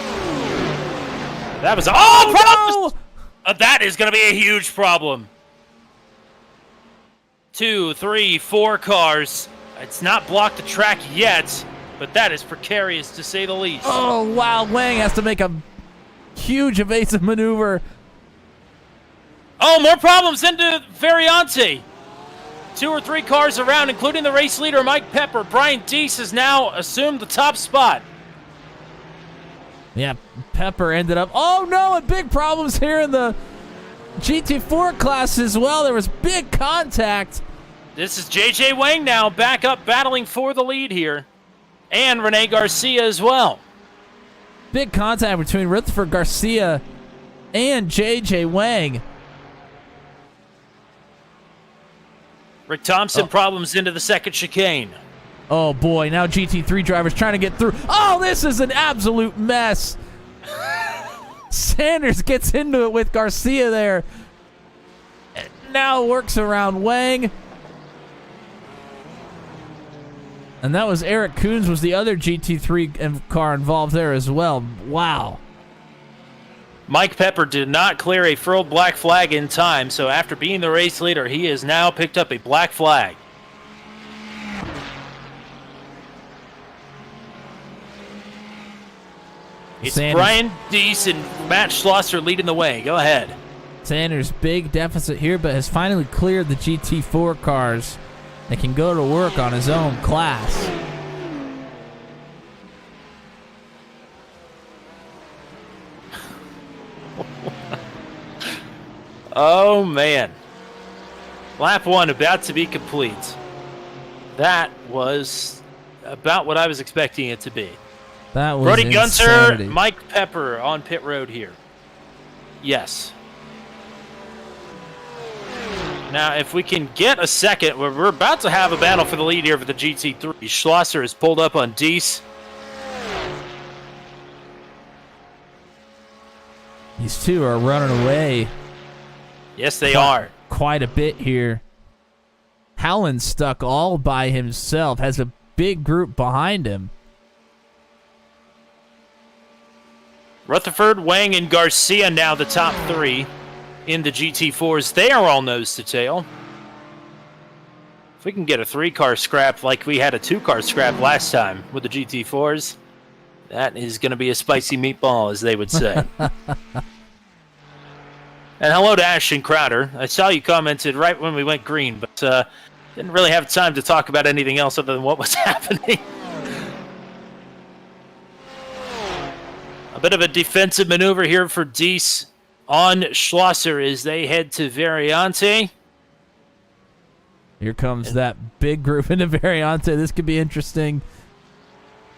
That was problems! no! That is going to be a huge problem. 2, 3, 4 cars. It's not blocked the track yet, but that is precarious to say the least. Oh wow! Wang has to make a huge evasive maneuver. Oh, more problems into Variante. 2 or 3 cars around, including the race leader, Mike Pepper. Brian Deese has now assumed the top spot. Yeah, Pepper ended up. Oh no! And big problems here in the GT4 class as well. There was big contact. This is JJ Wang now back up battling for the lead here. And Rene Garcia as well. Big contact between Rutherford Garcia and JJ Wang. Rick Thompson problems into the second chicane. Oh boy, now GT3 drivers trying to get through. Oh, this is an absolute mess. Sanders gets into it with Garcia there. Now works around Wang. And that was Eric Coons was the other GT3 car involved there as well. Wow. Mike Pepper did not clear a furled black flag in time, so after being the race leader, he has now picked up a black flag. It's Sanders. Brian Deese and Matt Schlosser leading the way. Go ahead. Sanders, big deficit here, but has finally cleared the GT4 cars and can go to work on his own class. Oh, man. Lap 1 about to be complete. That was about what I was expecting it to be. That was Brody insanity. Gunter, Mike Pepper on pit road here. Yes. Now, if we can get a second, we're about to have a battle for the lead here for the GT3. Schlosser has pulled up on Deese. These two are running away Yes, they are. quite a bit here. Howland's stuck all by himself, has a big group behind him. Rutherford, Wang, and Garcia now the top 3 in the GT4s. They are all nose to tail. If we can get a 3-car scrap like we had a 2-car scrap last time with the GT4s, that is going to be a spicy meatball, as they would say. And hello to Ashton Crowder. I saw you commented right when we went green, but didn't really have time to talk about anything else other than what was happening. A bit of a defensive maneuver here for Deese on Schlosser as they head to Variante. Here comes that big group into Variante. This could be interesting.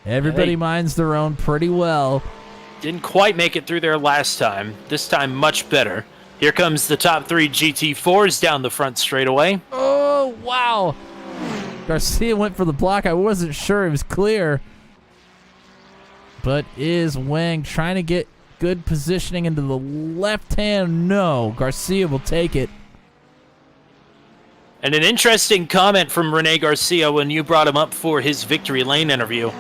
Everybody minds their own pretty well. Didn't quite make it through there last time. This time much better. Here comes the top 3 GT4s down the front straightaway. Oh, wow. Garcia went for the block. I wasn't sure it was clear. But is Wang trying to get good positioning into the left hand? No. Garcia will take it. And an interesting comment from Rene Garcia when you brought him up for his Victory Lane interview.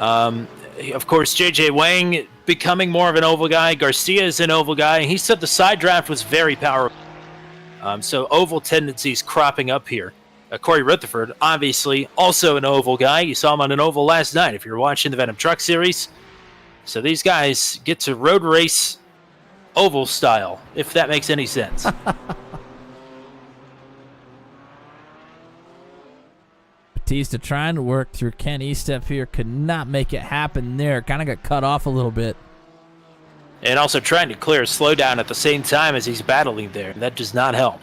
Of course, JJ Wang becoming more of an oval guy. Garcia is an oval guy. He said the side draft was very powerful. So oval tendencies cropping up here. Corey Rutherford, obviously, also an oval guy. You saw him on an oval last night if you're watching the Venom Truck Series. So these guys get to road race oval style, if that makes any sense. Batista trying to work through Ken Estep here. Could not make it happen there. Kind of got cut off a little bit. And also trying to clear a slowdown at the same time as he's battling there. That does not help.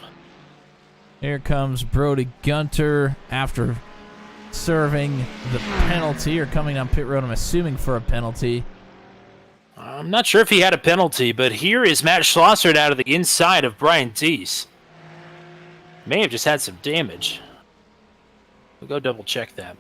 Here comes Brody Gunter after serving the penalty, or coming down pit road, I'm assuming, for a penalty. I'm not sure if he had a penalty, but here is Matt Schlosser out of the inside of Brian Deese. May have just had some damage. We'll go double check that.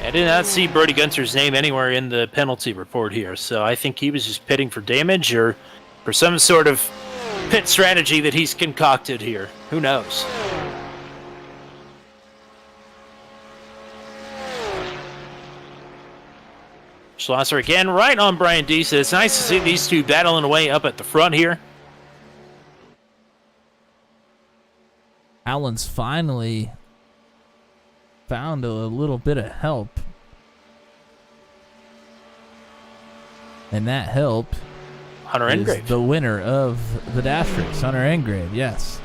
I did not see Brody Gunter's name anywhere in the penalty report here, so I think he was just pitting for damage or for some sort of pit strategy that he's concocted here. Who knows? Schlosser again, right on Brian Deese. It's nice to see these two battling away up at the front here. Allen's finally found a little bit of help. And that help Hunter is Engrave. the winner of the dash race. Hunter Engrave, yes.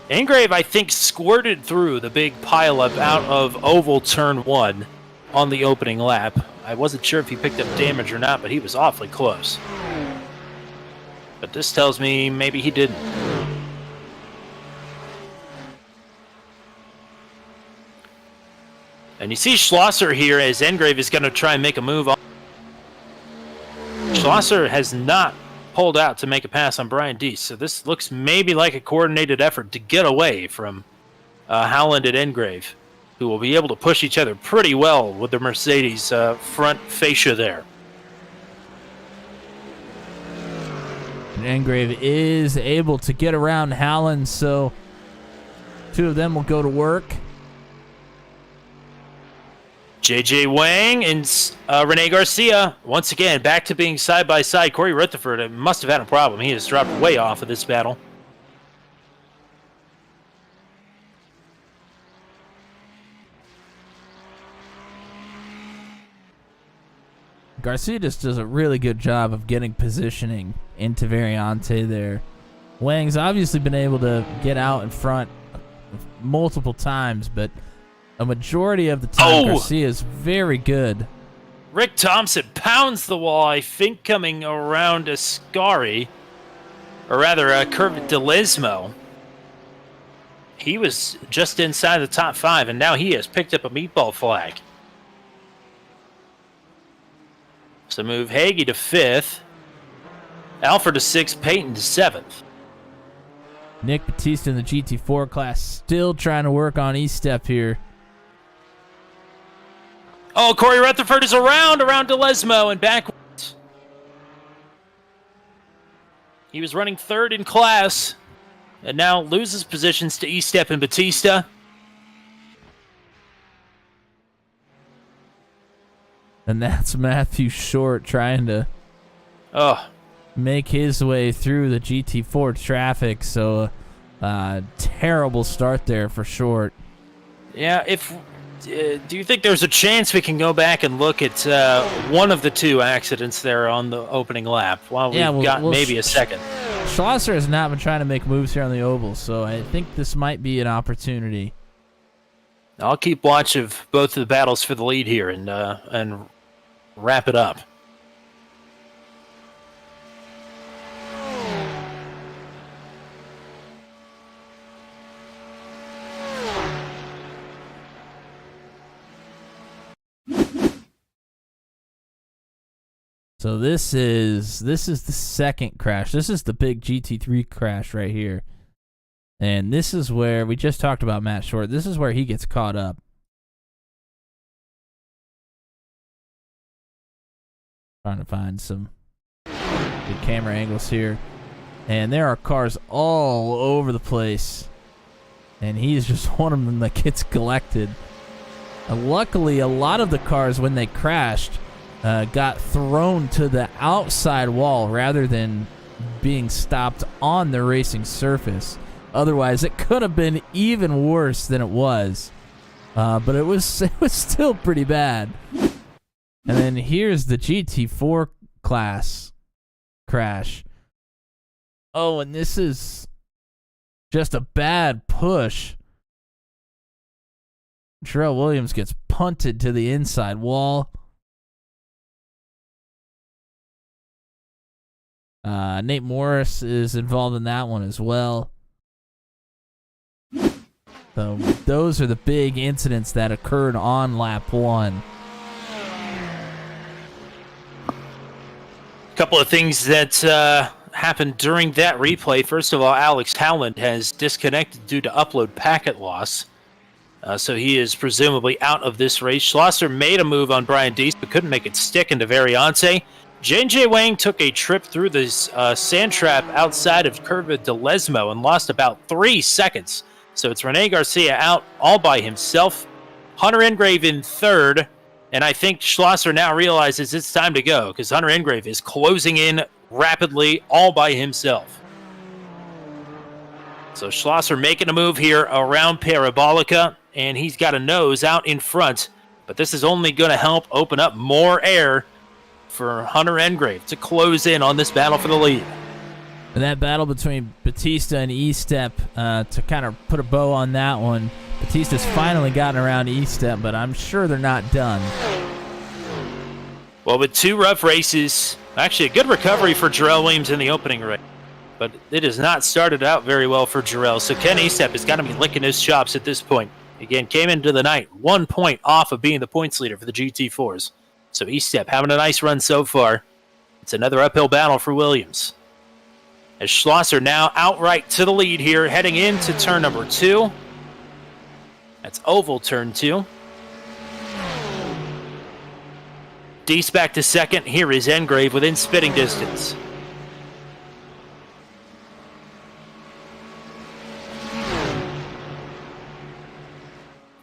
Engrave, I think, squirted through the big pileup out of oval turn 1 on the opening lap. I wasn't sure if he picked up damage or not, but he was awfully close. But this tells me maybe he didn't. And you see Schlosser here as Engrave is going to try and make a move. Schlosser has not pulled out to make a pass on Brian Deese, so this looks maybe like a coordinated effort to get away from Howland and Engrave, who will be able to push each other pretty well with the Mercedes front fascia there. And Engrave is able to get around Howland, so two of them will go to work. JJ Wang and Rene Garcia, once again, back to being side-by-side. Corey Rutherford must have had a problem. He has dropped way off of this battle. Garcia just does a really good job of getting positioning into Variante there. Wang's obviously been able to get out in front multiple times, but a majority of the time Garcia is very good. Rick Thompson pounds the wall, I think, coming around Ascari, or rather Kurt Delesmo. He was just inside the top 5, and now he has picked up a meatball flag. So move Hagee to 5th, Alfred to 6th, Peyton to 7th. Nick Batista in the GT4 class still trying to work on E-step here. Oh, Corey Rutherford is around Delesmo and backwards. He was running 3rd in class and now loses positions to E-step and Batista. And that's Matthew Short trying to make his way through the GT4 traffic. So, terrible start there for Short. Yeah, do you think there's a chance we can go back and look at one of the two accidents there on the opening lap while we've got maybe a second? Schlosser has not been trying to make moves here on the oval, so I think this might be an opportunity. I'll keep watch of both of the battles for the lead here and wrap it up. So this is the second crash. This is the big GT3 crash right here. And this is where we just talked about Matt Short. This is where he gets caught up. Trying to find some good camera angles here. And there are cars all over the place. And he's just one of them that gets collected. Luckily, a lot of the cars, when they crashed, got thrown to the outside wall rather than being stopped on the racing surface. Otherwise, it could have been even worse than it was. But it was still pretty bad. And then here's the GT4 class crash. Oh, and this is just a bad push. Terrell Williams gets punted to the inside wall. Nate Morris is involved in that one as well. So those are the big incidents that occurred on lap 1. A couple of things that happened during that replay. First of all, Alex Howland has disconnected due to upload packet loss. So he is presumably out of this race. Schlosser made a move on Brian Deese, but couldn't make it stick into Variante. J.J. Wang took a trip through this sand trap outside of Curva de Lesmo and lost about 3 seconds. So it's Rene Garcia out all by himself. Hunter Engrave in third. And I think Schlosser now realizes it's time to go because Hunter Engrave is closing in rapidly all by himself. So Schlosser making a move here around Parabolica, and he's got a nose out in front. But this is only going to help open up more air for Hunter Engrave to close in on this battle for the lead. And that battle between Batista and E-Step, to kind of put a bow on that one, Batista's finally gotten around E-Step, but I'm sure they're not done. Well, with 2 rough races, actually a good recovery for Jarrell Williams in the opening race, but it has not started out very well for Jarrell, so Ken E-Step has got to be licking his chops at this point. Again, came into the night 1 point off of being the points leader for the GT4s. So E-Step having a nice run so far. It's another uphill battle for Williams. As Schlosser now outright to the lead here, heading into turn number 2. That's oval turn 2. Deese back to second. Here is Engrave within spitting distance.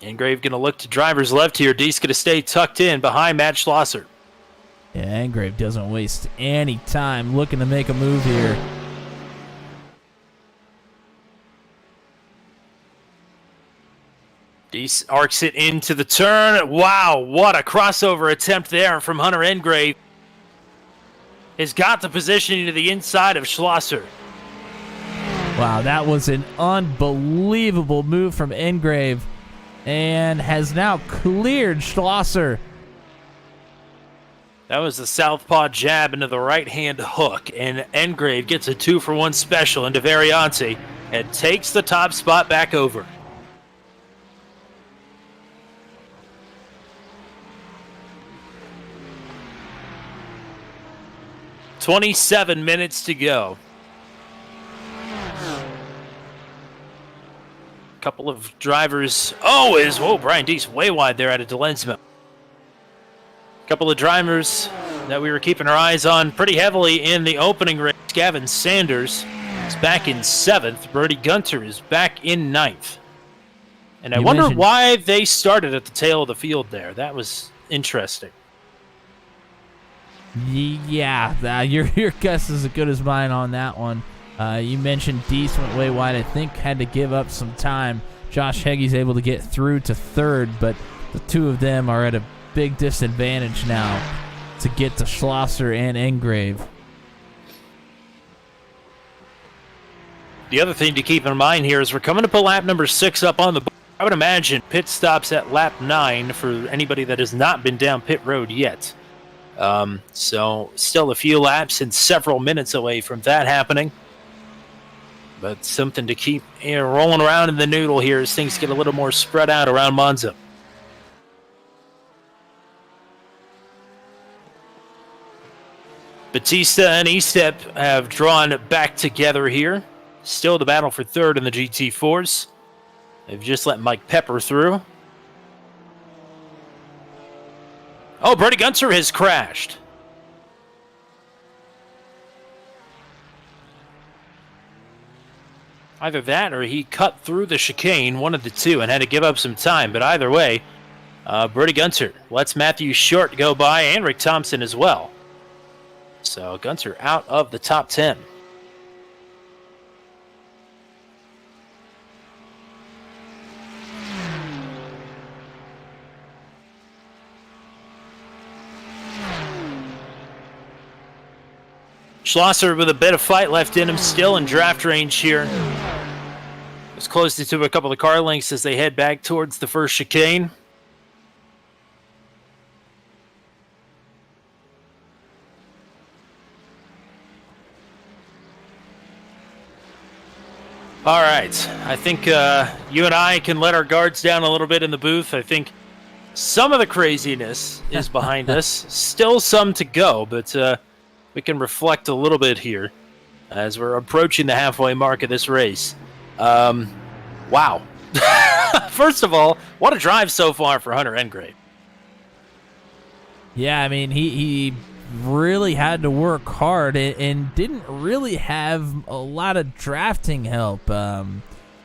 Engrave going to look to driver's left here. Deese going to stay tucked in behind Matt Schlosser. Yeah, Engrave doesn't waste any time looking to make a move here. Deese arcs it into the turn. Wow, what a crossover attempt there from Hunter Engrave. Has got the positioning to the inside of Schlosser. Wow, that was an unbelievable move from Engrave and has now cleared Schlosser. That was the southpaw jab into the right-hand hook, and Engrave gets a 2-for-1 special into Variante and takes the top spot back over. "27 minutes to go. Couple of drivers. Brian Deese way wide there out of DeLensmo. Couple of drivers that we were keeping our eyes on pretty heavily in the opening race. Gavin Sanders is back in 7th. Brody Gunter is back in 9th. And I wonder why they started at the tail of the field there. That was interesting. Yeah, your guess is as good as mine on that one. You mentioned Deese went way wide. I think had to give up some time. Josh Hegge's able to get through to 3rd, but the 2 of them are at a big disadvantage now to get to Schlosser and Engrave. The other thing to keep in mind here is we're coming up to lap number 6 up on the board. I would imagine pit stops at lap 9 for anybody that has not been down pit road yet. So still a few laps and several minutes away from that happening. But something to keep rolling around in the noodle here as things get a little more spread out around Monza. Batista and E-Step have drawn back together here. Still the battle for 3rd in the GT4s. They've just let Mike Pepper through. Oh, Brody Gunter has crashed. Either that or he cut through the chicane, one of the two, and had to give up some time. But either way, Brody Gunter lets Matthew Short go by and Rick Thompson as well. So Gunter out of the top 10. Schlosser with a bit of fight left in him, still in draft range here. It's close to a couple of car lengths as they head back towards the first chicane. All right, I think you and I can let our guards down a little bit in the booth. I think some of the craziness is behind us. Still some to go, but we can reflect a little bit here as we're approaching the halfway mark of this race. Wow. First of all, what a drive so far for Hunter Engrave. Yeah, I mean, he really had to work hard and didn't really have a lot of drafting help.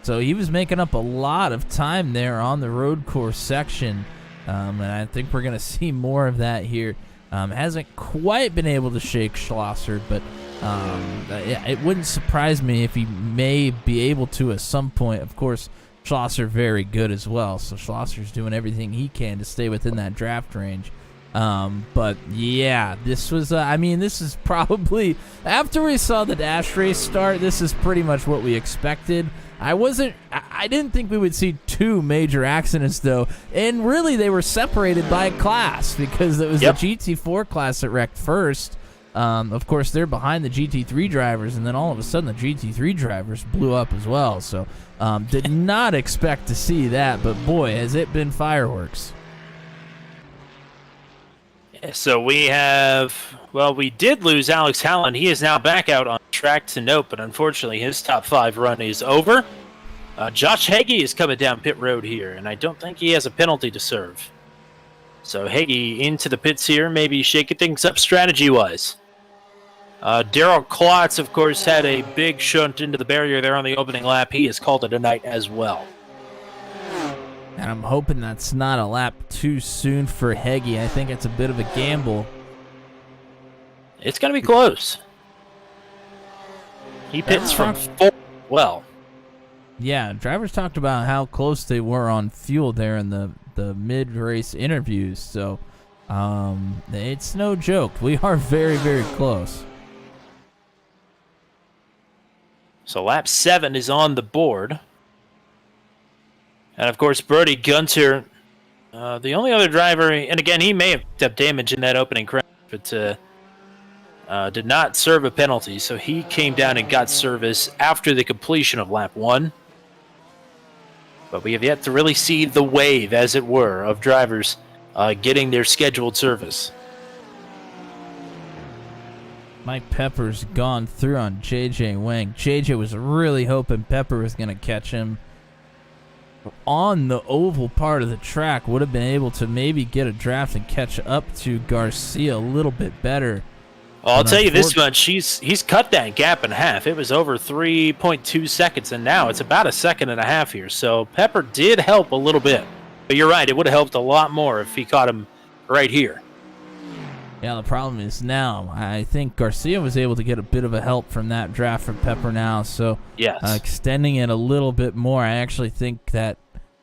So he was making up a lot of time there on the road course section. And I think we're going to see more of that here. Hasn't quite been able to shake Schlosser, but yeah, it wouldn't surprise me if he may be able to at some point. Of course, Schlosser very good as well, so Schlosser's doing everything he can to stay within that draft range. But yeah, this was, I mean, this is probably, after we saw the dash race start, this is pretty much what we expected. I didn't think we would see two major accidents though, and really they were separated by class because it was the GT4 class that wrecked first. Of course, they're behind the GT3 drivers, and then all of a sudden the GT3 drivers blew up as well. So did not expect to see that, but boy, has it been fireworks. So we have, well, we did lose Alex Hallen. He is now back out on track to note, but unfortunately his top 5 run is over. Josh Hagee is coming down pit road here, and I don't think he has a penalty to serve. So Hagee into the pits here, maybe shaking things up strategy-wise. Daryl Klotz, of course, had a big shunt into the barrier there on the opening lap. He has called it a night as well. And I'm hoping that's not a lap too soon for Heggie. I think it's a bit of a gamble. It's going to be close. He pits from 4. Well. Yeah, drivers talked about how close they were on fuel there in the mid-race interviews. So it's no joke. We are very, very close. So lap 7 is on the board. And, of course, Brody Gunter, the only other driver, and again, he may have picked up damage in that opening crash, but did not serve a penalty, so he came down and got service after the completion of lap 1. But we have yet to really see the wave, as it were, of drivers getting their scheduled service. Mike Pepper's gone through on J.J. Wang. J.J. was really hoping Pepper was going to catch him on the oval part of the track. Would have been able to maybe get a draft and catch up to Garcia a little bit better. Well, I'll tell you this much, he's cut that gap in half. It was over 3.2 seconds, and now it's about a second and a half here. So Pepper did help a little bit. But you're right, it would have helped a lot more if he caught him right here. Yeah, the problem is now, I think Garcia was able to get a bit of a help from that draft from Pepper now. So yes. Extending it a little bit more, I actually think that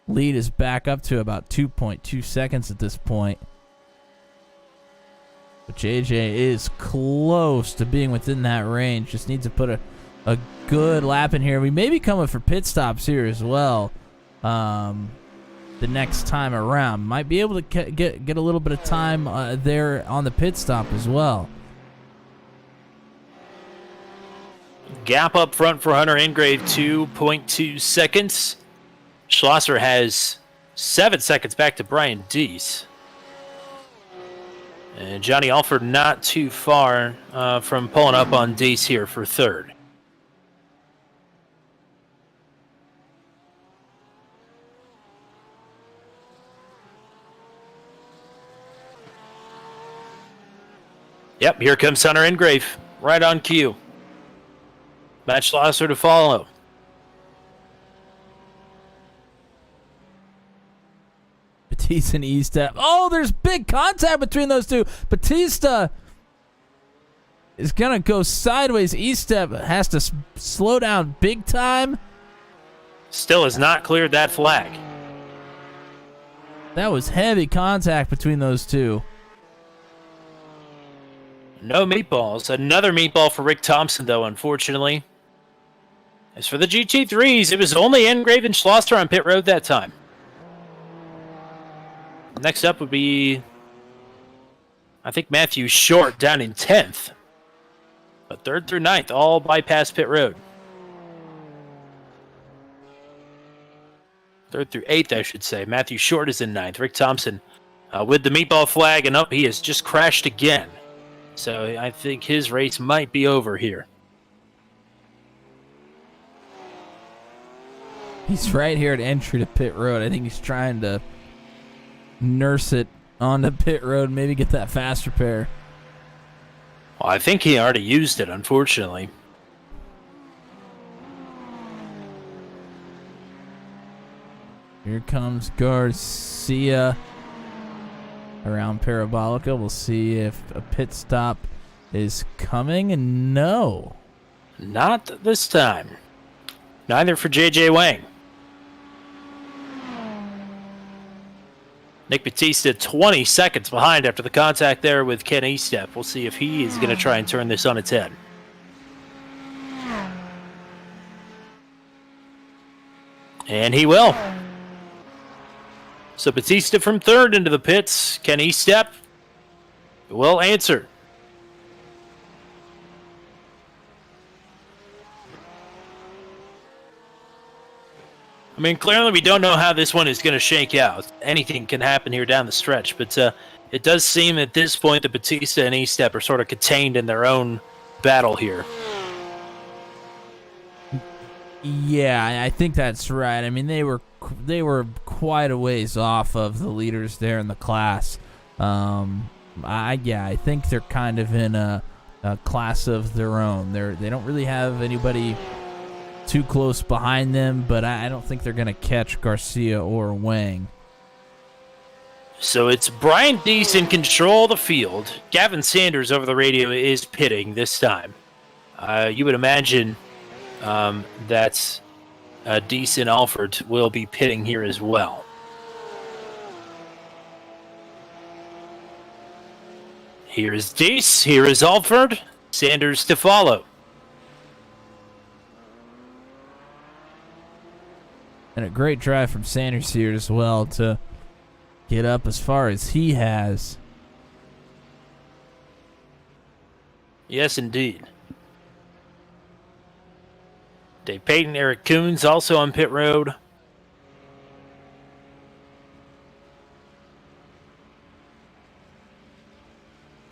lead is back up to about 2.2 seconds at this point. But JJ is close to being within that range. Just needs to put a good lap in here. We may be coming for pit stops here as well. The next time around, might be able to get a little bit of time there on the pit stop as well. Gap up front for Hunter Engrave, 2.2 seconds. Schlosser has 7 seconds back to Brian Deese. And Johnny Alford not too far from pulling up on Deese here for third. Yep, here comes Hunter Engrave, right on cue. Matt Schlosser to follow. Batista and E-Step. Oh, there's big contact between those two. Batista is going to go sideways. E-Step has to slow down big time. Still has not cleared that flag. That was heavy contact between those two. No meatballs. Another meatball for Rick Thompson, though, unfortunately. As for the GT3s, it was only Engrave and Schlosser on pit road that time. Next up would be, I think, Matthew Short down in 10th. But 3rd through 9th, all bypass pit road. 3rd through 8th, I should say. Matthew Short is in 9th. Rick Thompson with the meatball flag, and up he has just crashed again. So I think his race might be over here. He's right here at entry to pit road. I think he's trying to nurse it onto pit road, maybe get that fast repair. Well, I think he already used it, unfortunately. Here comes Garcia around Parabolica. We'll see if a pit stop is coming. And no. Not this time. Neither for JJ Wang. Nick Batista 20 seconds behind after the contact there with Ken Estep. We'll see if he is going to try and turn this on its head. And he will. So Batista from third into the pits. Ken Estep will answer. I mean, clearly we don't know how this one is going to shake out. Anything can happen here down the stretch, but it does seem at this point that Batista and Estep are sort of contained in their own battle here. Yeah, I think that's right. I mean, they were quite a ways off of the leaders there in the class. I think they're kind of in a class of their own. They don't really have anybody too close behind them, but I don't think they're going to catch Garcia or Wang. So it's Brian Deese in control of the field. Gavin Sanders over the radio is pitting this time. You would imagine that Deese and Alford will be pitting here as well. Here is Deese, here is Alford, Sanders to follow. And a great drive from Sanders here as well to get up as far as he has. Yes, indeed. Dave Payton, Eric Coons also on pit road.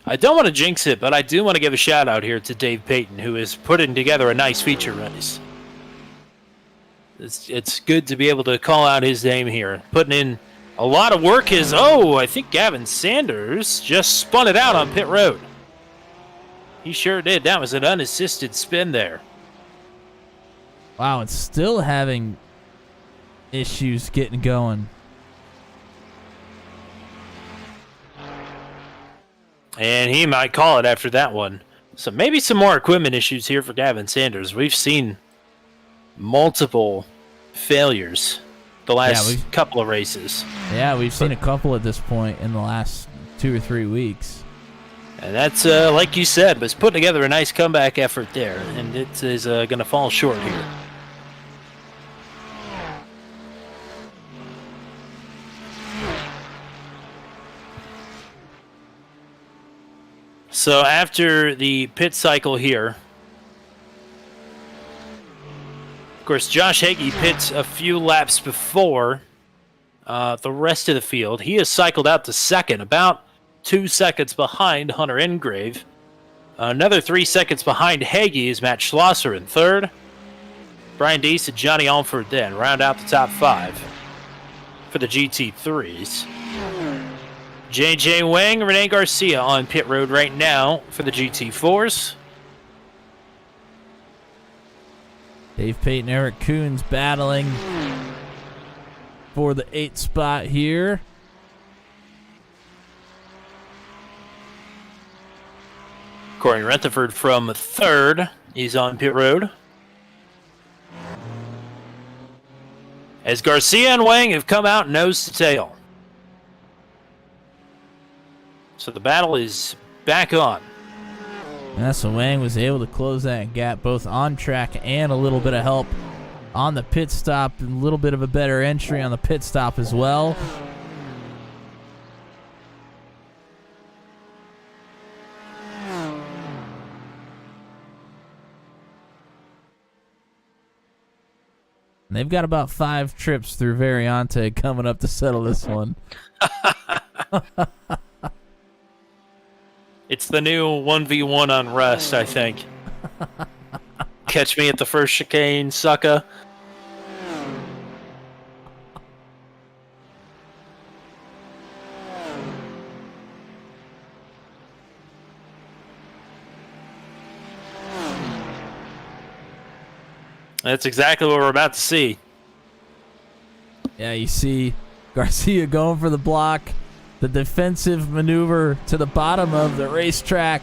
I don't want to jinx it, but I do want to give a shout out here to Dave Payton, who is putting together a nice feature race. It's good to be able to call out his name here. Putting in a lot of work is, I think Gavin Sanders just spun it out on pit road. He sure did. That was an unassisted spin there. Wow, it's still having issues getting going. And he might call it after that one. So maybe some more equipment issues here for Gavin Sanders. We've seen multiple failures the last couple of races. Yeah, we've seen a couple at this point in the last 2 or 3 weeks. And that's, like you said, was putting together a nice comeback effort there. And it is going to fall short here. So after the pit cycle here, of course, Josh Hagee pits a few laps before the rest of the field. He has cycled out to second, about 2 seconds behind Hunter Ingrave. Another 3 seconds behind Hagee is Matt Schlosser in third. Brian Deese and Johnny Alford then round out the top 5 for the GT3s. JJ Wang and Rene Garcia on pit road right now for the GT4s. Dave Payton, Eric Coons battling for the 8th spot here. Corey Rutherford from third. He's on pit road. As Garcia and Wang have come out nose to tail. So the battle is back on. Yeah, so Wang was able to close that gap both on track and a little bit of help on the pit stop. A little bit of a better entry on the pit stop as well. And they've got about 5 trips through Variante coming up to settle this one. It's the new 1v1 on Rust, I think. Catch me at the first chicane, sucker. That's exactly what we're about to see. Yeah, you see Garcia going for the block, the defensive maneuver to the bottom of the racetrack.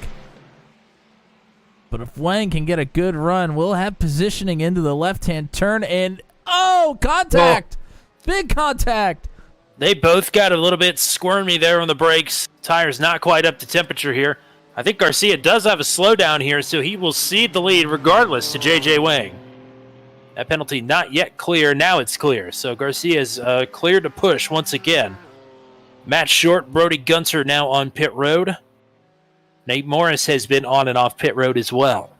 But if Wang can get a good run, we'll have positioning into the left-hand turn, and contact! Big contact! They both got a little bit squirmy there on the brakes. Tire's not quite up to temperature here. I think Garcia does have a slowdown here, so he will cede the lead regardless to JJ Wang. That penalty not yet clear. Now it's clear. So Garcia's clear to push once again. Matt Short, Brody Gunter now on pit road. Nate Morris has been on and off pit road as well.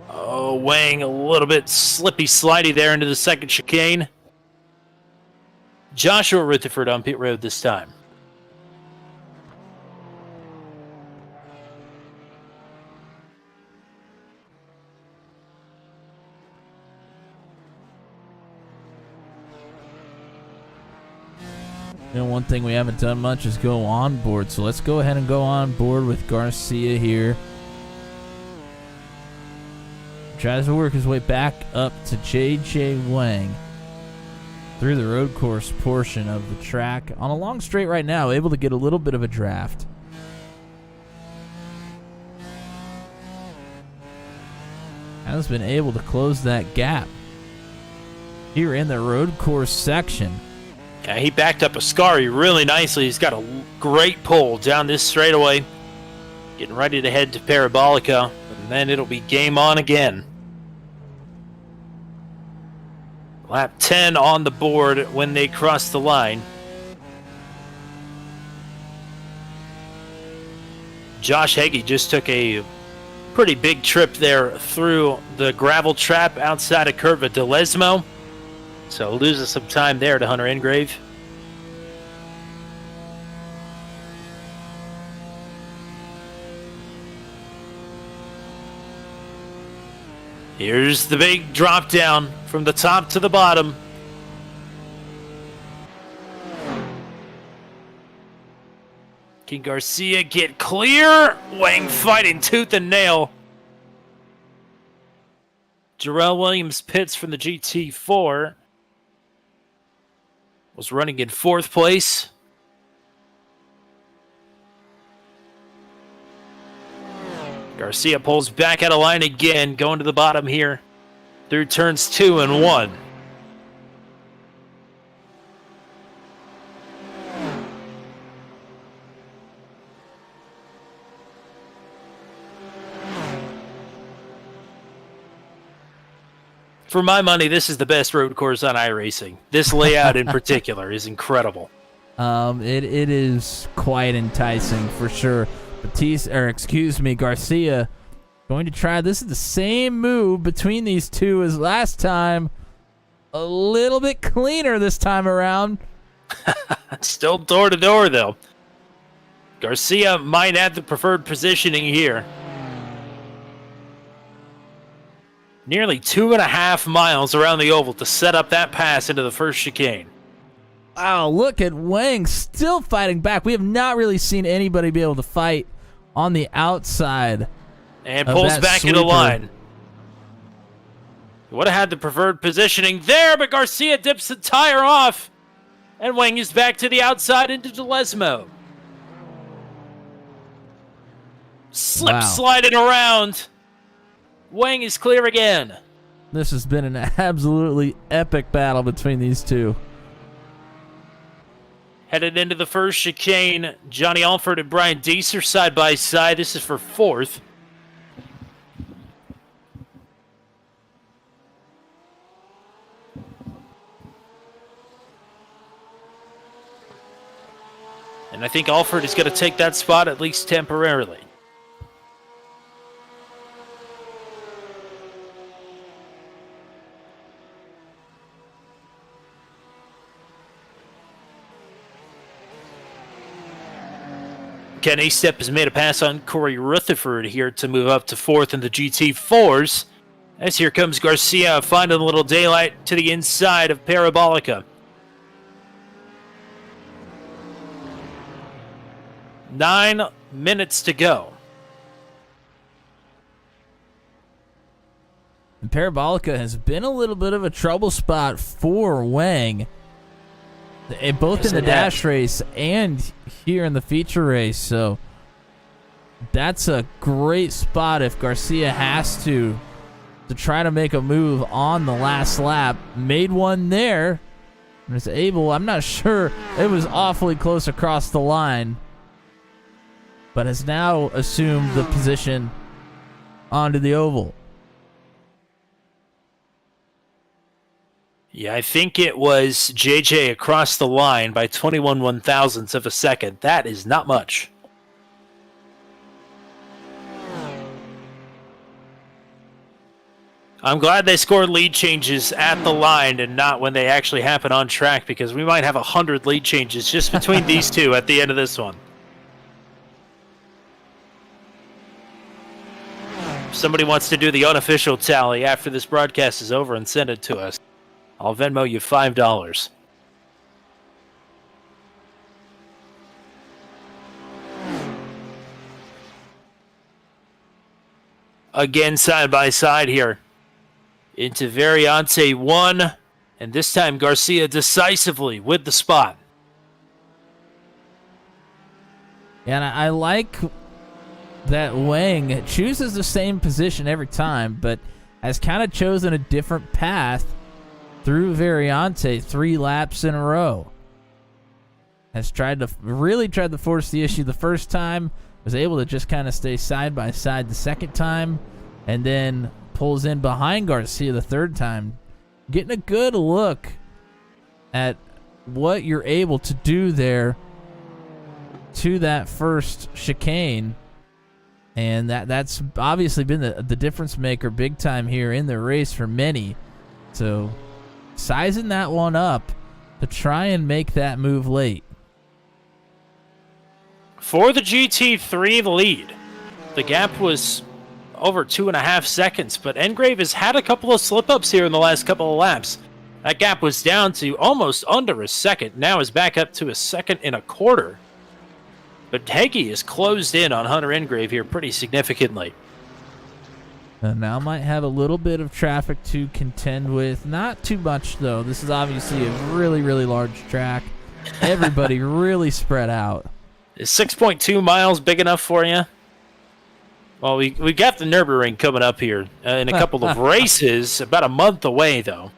Oh, Wang a little bit slippy slidey there into the second chicane. Joshua Rutherford on pit road this time. You know, one thing we haven't done much is go on board, so let's go ahead and go on board with Garcia here. Tries to work his way back up to JJ Wang through the road course portion of the track. On a long straight right now, able to get a little bit of a draft. Has been able to close that gap here in the road course section. Yeah, he backed up Ascari really nicely. He's got a great pull down this straightaway. Getting ready to head to Parabolica, and then it'll be game on again. Lap 10 on the board when they cross the line. Josh Hagee just took a pretty big trip there through the gravel trap outside of Curva de Lesmo. So loses some time there to Hunter Ingrave. Here's the big drop down from the top to the bottom. Can Garcia get clear? Wang fighting tooth and nail. Jarrell Williams pits from the GT4. Was running in 4th place. Garcia pulls back out of line again, going to the bottom here through turns 2 and 1. For my money, this is the best road course on iRacing. This layout in particular is incredible. It is quite enticing for sure. Garcia going to try. This is the same move between these two as last time. A little bit cleaner this time around. Still door to door though. Garcia might have the preferred positioning here. Nearly 2.5 miles around the oval to set up that pass into the first chicane. Wow, look at Wang still fighting back. We have not really seen anybody be able to fight on the outside. And pulls back into line. Would have had the preferred positioning there, but Garcia dips the tire off. And Wang is back to the outside into Delesmo. Sliding around. Wang is clear again. This has been an absolutely epic battle between these two. Headed into the first chicane, Johnny Alford and Brian Deeser side by side. This is for 4th. And I think Alford is going to take that spot at least temporarily. Ken A-Step has made a pass on Corey Rutherford here to move up to 4th in the GT4s. As here comes Garcia finding a little daylight to the inside of Parabolica. 9 minutes to go. Parabolica has been a little bit of a trouble spot for Wang, both in the dash race and here in the feature race. So that's a great spot if Garcia has to try to make a move on the last lap. Made one there. And is able, I'm not sure, it was awfully close across the line, but has now assumed the position onto the oval. Yeah, I think it was JJ across the line by 21 one-thousandths of a second. That is not much. I'm glad they scored lead changes at the line and not when they actually happen on track, because we might have 100 lead changes just between these two at the end of this one. If somebody wants to do the unofficial tally after this broadcast is over and send it to us, I'll Venmo you $5. Again, side by side here. Into Variante 1, and this time Garcia decisively with the spot. And I like that Wang chooses the same position every time, but has kind of chosen a different path through Variante 3 laps in a row. Has really tried to force the issue the first time, was able to just kind of stay side by side the second time, and then pulls in behind Garcia the third time. Getting a good look at what you're able to do there to that first chicane. And that's obviously been the difference maker big time here in the race for many. So sizing that one up to try and make that move late. For the GT3 lead, the gap was over 2.5 seconds, but Engrave has had a couple of slip-ups here in the last couple of laps. That gap was down to almost under a second, now is back up to 1.25 seconds. But Heggie is closed in on Hunter Engrave here pretty significantly. And now might have a little bit of traffic to contend with. Not too much, though. This is obviously a really, really large track. Everybody really spread out. Is 6.2 miles big enough for you? Well, we got the Nürburgring coming up here in a couple of races, about a month away, though.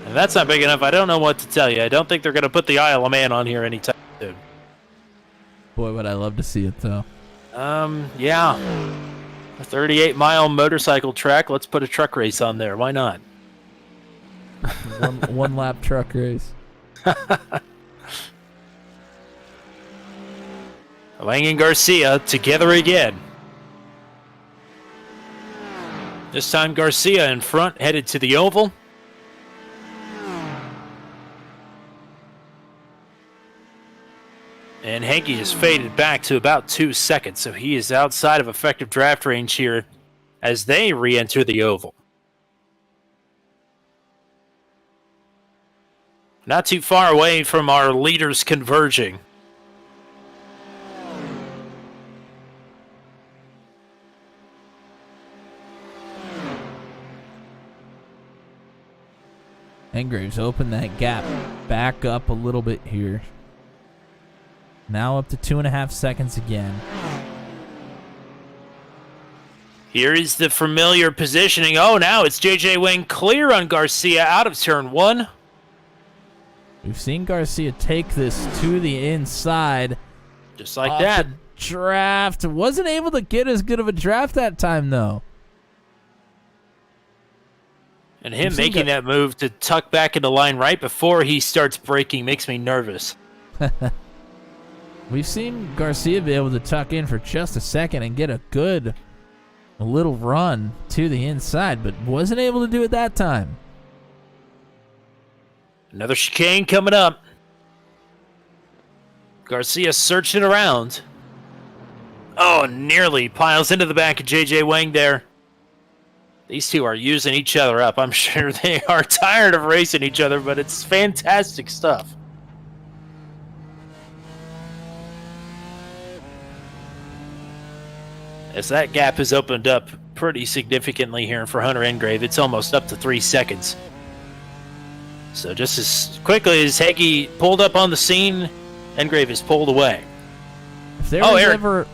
If that's not big enough, I don't know what to tell you. I don't think they're going to put the Isle of Man on here anytime soon. Boy, would I love to see it, though. Yeah. A 38-mile motorcycle track. Let's put a truck race on there. Why not? one lap truck race. Wang and Garcia together again. This time Garcia in front, headed to the oval. And Heggie is faded back to about 2 seconds, so he is outside of effective draft range here as they re-enter the oval. Not too far away from our leaders converging. Engrave's opened that gap back up a little bit here. Now up to 2.5 seconds again. Here is the familiar positioning. Oh, now it's JJ Wang clear on Garcia out of turn 1. We've seen Garcia take this to the inside. Just like that. Draft. Wasn't able to get as good of a draft that time, though. And him making that move to tuck back into line right before he starts braking makes me nervous. We've seen Garcia be able to tuck in for just a second and get a little run to the inside, but wasn't able to do it that time. Another chicane coming up. Garcia searching around. Oh, nearly piles into the back of JJ Wang there. These two are using each other up. I'm sure they are tired of racing each other, but it's fantastic stuff. As that gap has opened up pretty significantly here for Hunter Engrave. It's almost up to 3 seconds. So just as quickly as Heggie pulled up on the scene, Engrave is pulled away. If there was Eric. ever...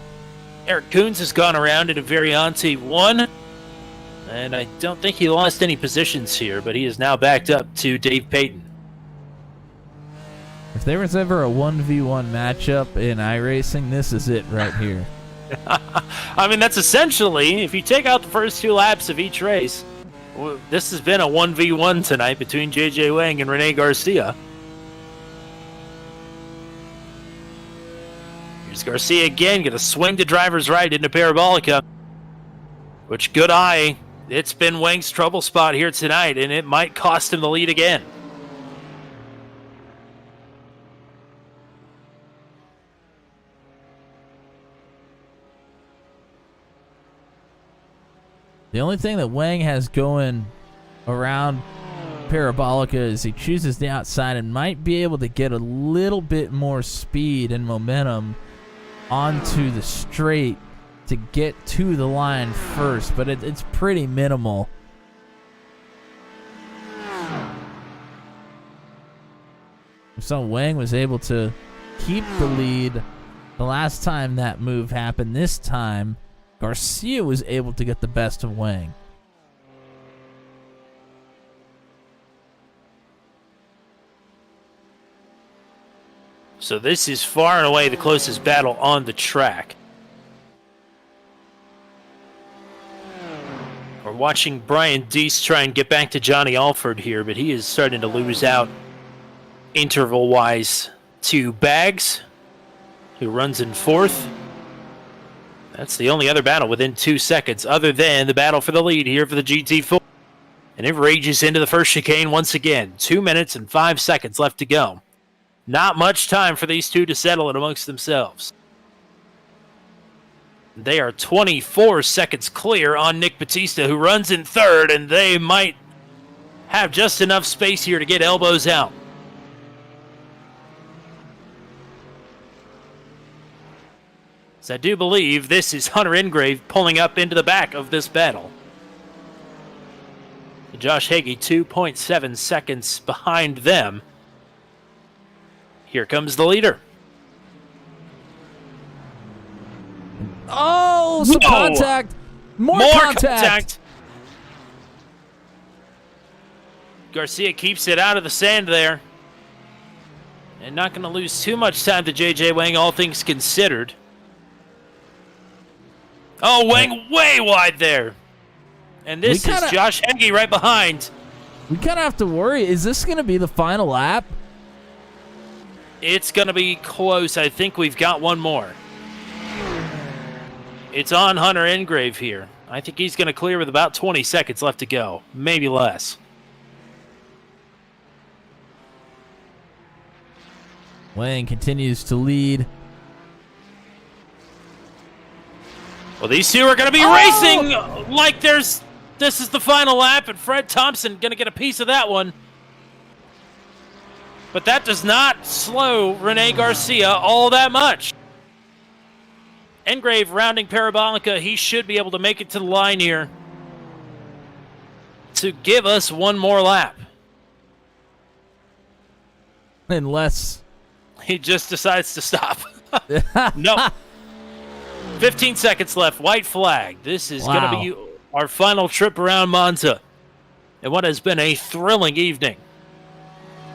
Eric Coons has gone around in a Variante 1, and I don't think he lost any positions here, but he is now backed up to Dave Payton. If there was ever a 1v1 matchup in iRacing, this is it right here. I mean, that's essentially, if you take out the first 2 laps of each race, this has been a 1v1 tonight between JJ Wang and Rene Garcia. Here's Garcia again, going to swing the driver's right into Parabolica. Which, good eye, it's been Wang's trouble spot here tonight, and it might cost him the lead again. The only thing that Wang has going around Parabolica is he chooses the outside and might be able to get a little bit more speed and momentum onto the straight to get to the line first, but it's pretty minimal. So Wang was able to keep the lead the last time that move happened. This time, Garcia was able to get the best of Wang. So this is far and away the closest battle on the track. We're watching Brian Deese try and get back to Johnny Alford here, but he is starting to lose out interval-wise to Baggs, who runs in 4th. That's the only other battle within 2 seconds, other than the battle for the lead here for the GT4. And it rages into the first chicane once again. 2 minutes and 5 seconds left to go. Not much time for these two to settle it amongst themselves. They are 24 seconds clear on Nick Batista, who runs in 3rd, and they might have just enough space here to get elbows out. So I do believe this is Hunter Engrave pulling up into the back of this battle. Josh Hagee 2.7 seconds behind them. Here comes the leader. Oh, some Whoa. contact. More contact. Garcia keeps it out of the sand there. And not going to lose too much time to JJ Wang, all things considered. Oh, Wang way wide there. And this is Josh Hagee right behind. We kind of have to worry. Is this going to be the final lap? It's going to be close. I think we've got one more. It's on Hunter Engrave here. I think he's going to clear with about 20 seconds left to go. Maybe less. Wang continues to lead. Well, these two are going to be racing like this is the final lap, and Fred Thompson going to get a piece of that one. But that does not slow Rene Garcia all that much. Engrave rounding Parabolica. He should be able to make it to the line here to give us one more lap. Unless he just decides to stop. No. 15 seconds left. White flag. This is going to be our final trip around Monza. And what has been a thrilling evening.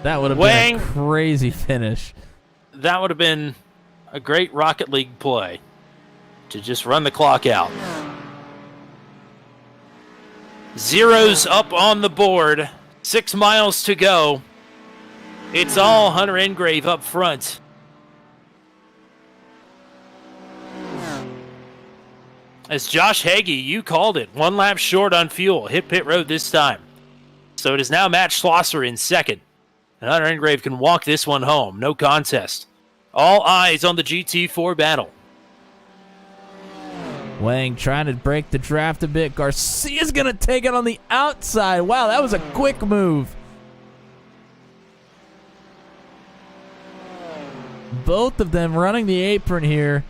That would have been a crazy finish. That would have been a great Rocket League play to just run the clock out. Zeros up on the board. 6 miles to go. It's all Hunter Engrave up front. As Josh Hagee, you called it. 1 lap short on fuel. Hit pit road this time. So it is now Matt Schlosser in 2nd. And Hunter Engrave can walk this one home. No contest. All eyes on the GT4 battle. Wang trying to break the draft a bit. Garcia's going to take it on the outside. Wow, that was a quick move. Both of them running the apron here.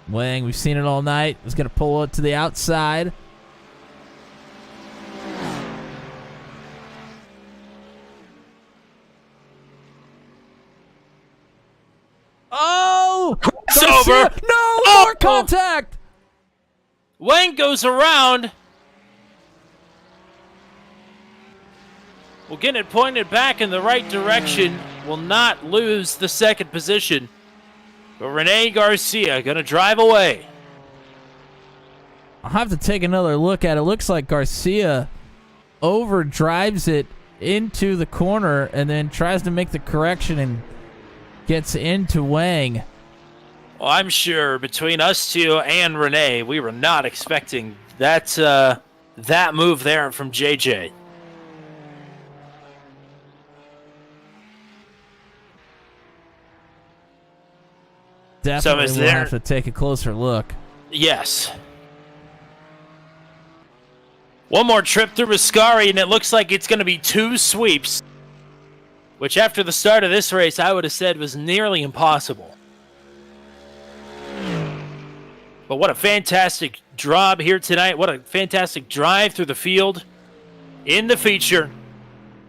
Wang, we've seen it all night, is going to pull it to the outside. Oh! It's Garcia! over. No, Oh! more contact! Wang goes around. Well, getting it pointed back in the right direction will not lose the second position. But Rene Garcia going to drive away. I'll have to take another look at it. Looks like Garcia overdrives it into the corner and then tries to make the correction and gets into Wang. Well, I'm sure between us two and Rene, we were not expecting that move there from JJ. Definitely is we'll there- have to take a closer look. Yes. One more trip through Ascari, and it looks like it's going to be 2 sweeps, which after the start of this race, I would have said was nearly impossible. But what a fantastic job here tonight. What a fantastic drive through the field in the feature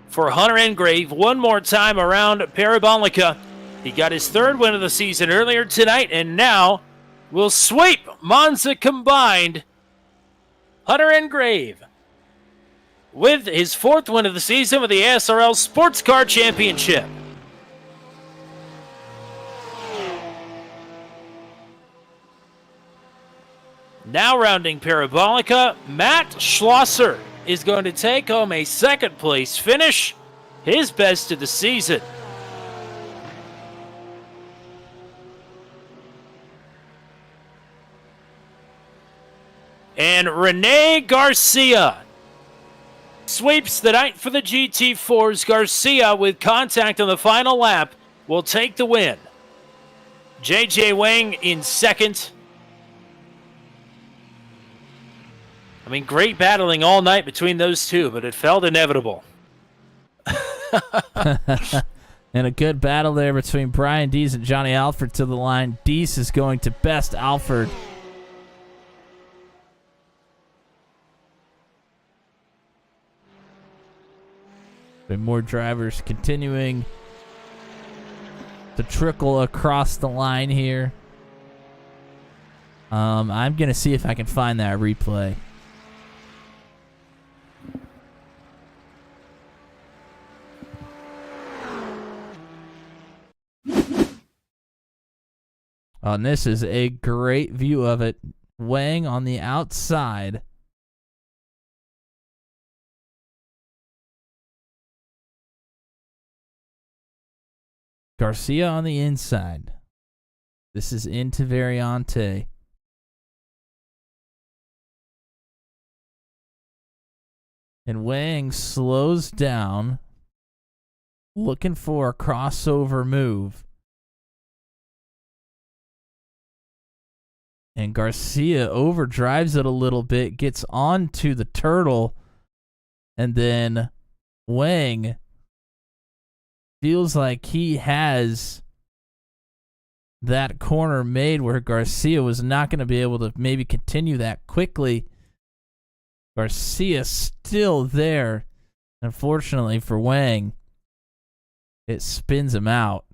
for Hunter Engrave. One more time around Parabolica. He got his 3rd win of the season earlier tonight, and now will sweep Monza combined. Hunter Engrave with his 4th win of the season with the ASRL Sports Car Championship. Now rounding Parabolica, Matt Schlosser is going to take home a 2nd place finish, his best of the season. And Rene Garcia sweeps the night for the GT4s. Garcia, with contact on the final lap, will take the win. JJ Wang in 2nd. I mean, great battling all night between those two, but it felt inevitable. And a good battle there between Brian Dees and Johnny Alford to the line. Dees is going to best Alford. And more drivers continuing to trickle across the line here. I'm going to see if I can find that replay. And this is a great view of it. Wang on the outside. Garcia on the inside. This is into Variante. And Wang slows down, looking for a crossover move. And Garcia overdrives it a little bit, gets onto the turtle, and then Wang feels like he has that corner made where Garcia was not going to be able to maybe continue that quickly. Garcia still there. Unfortunately for Wang, it spins him out.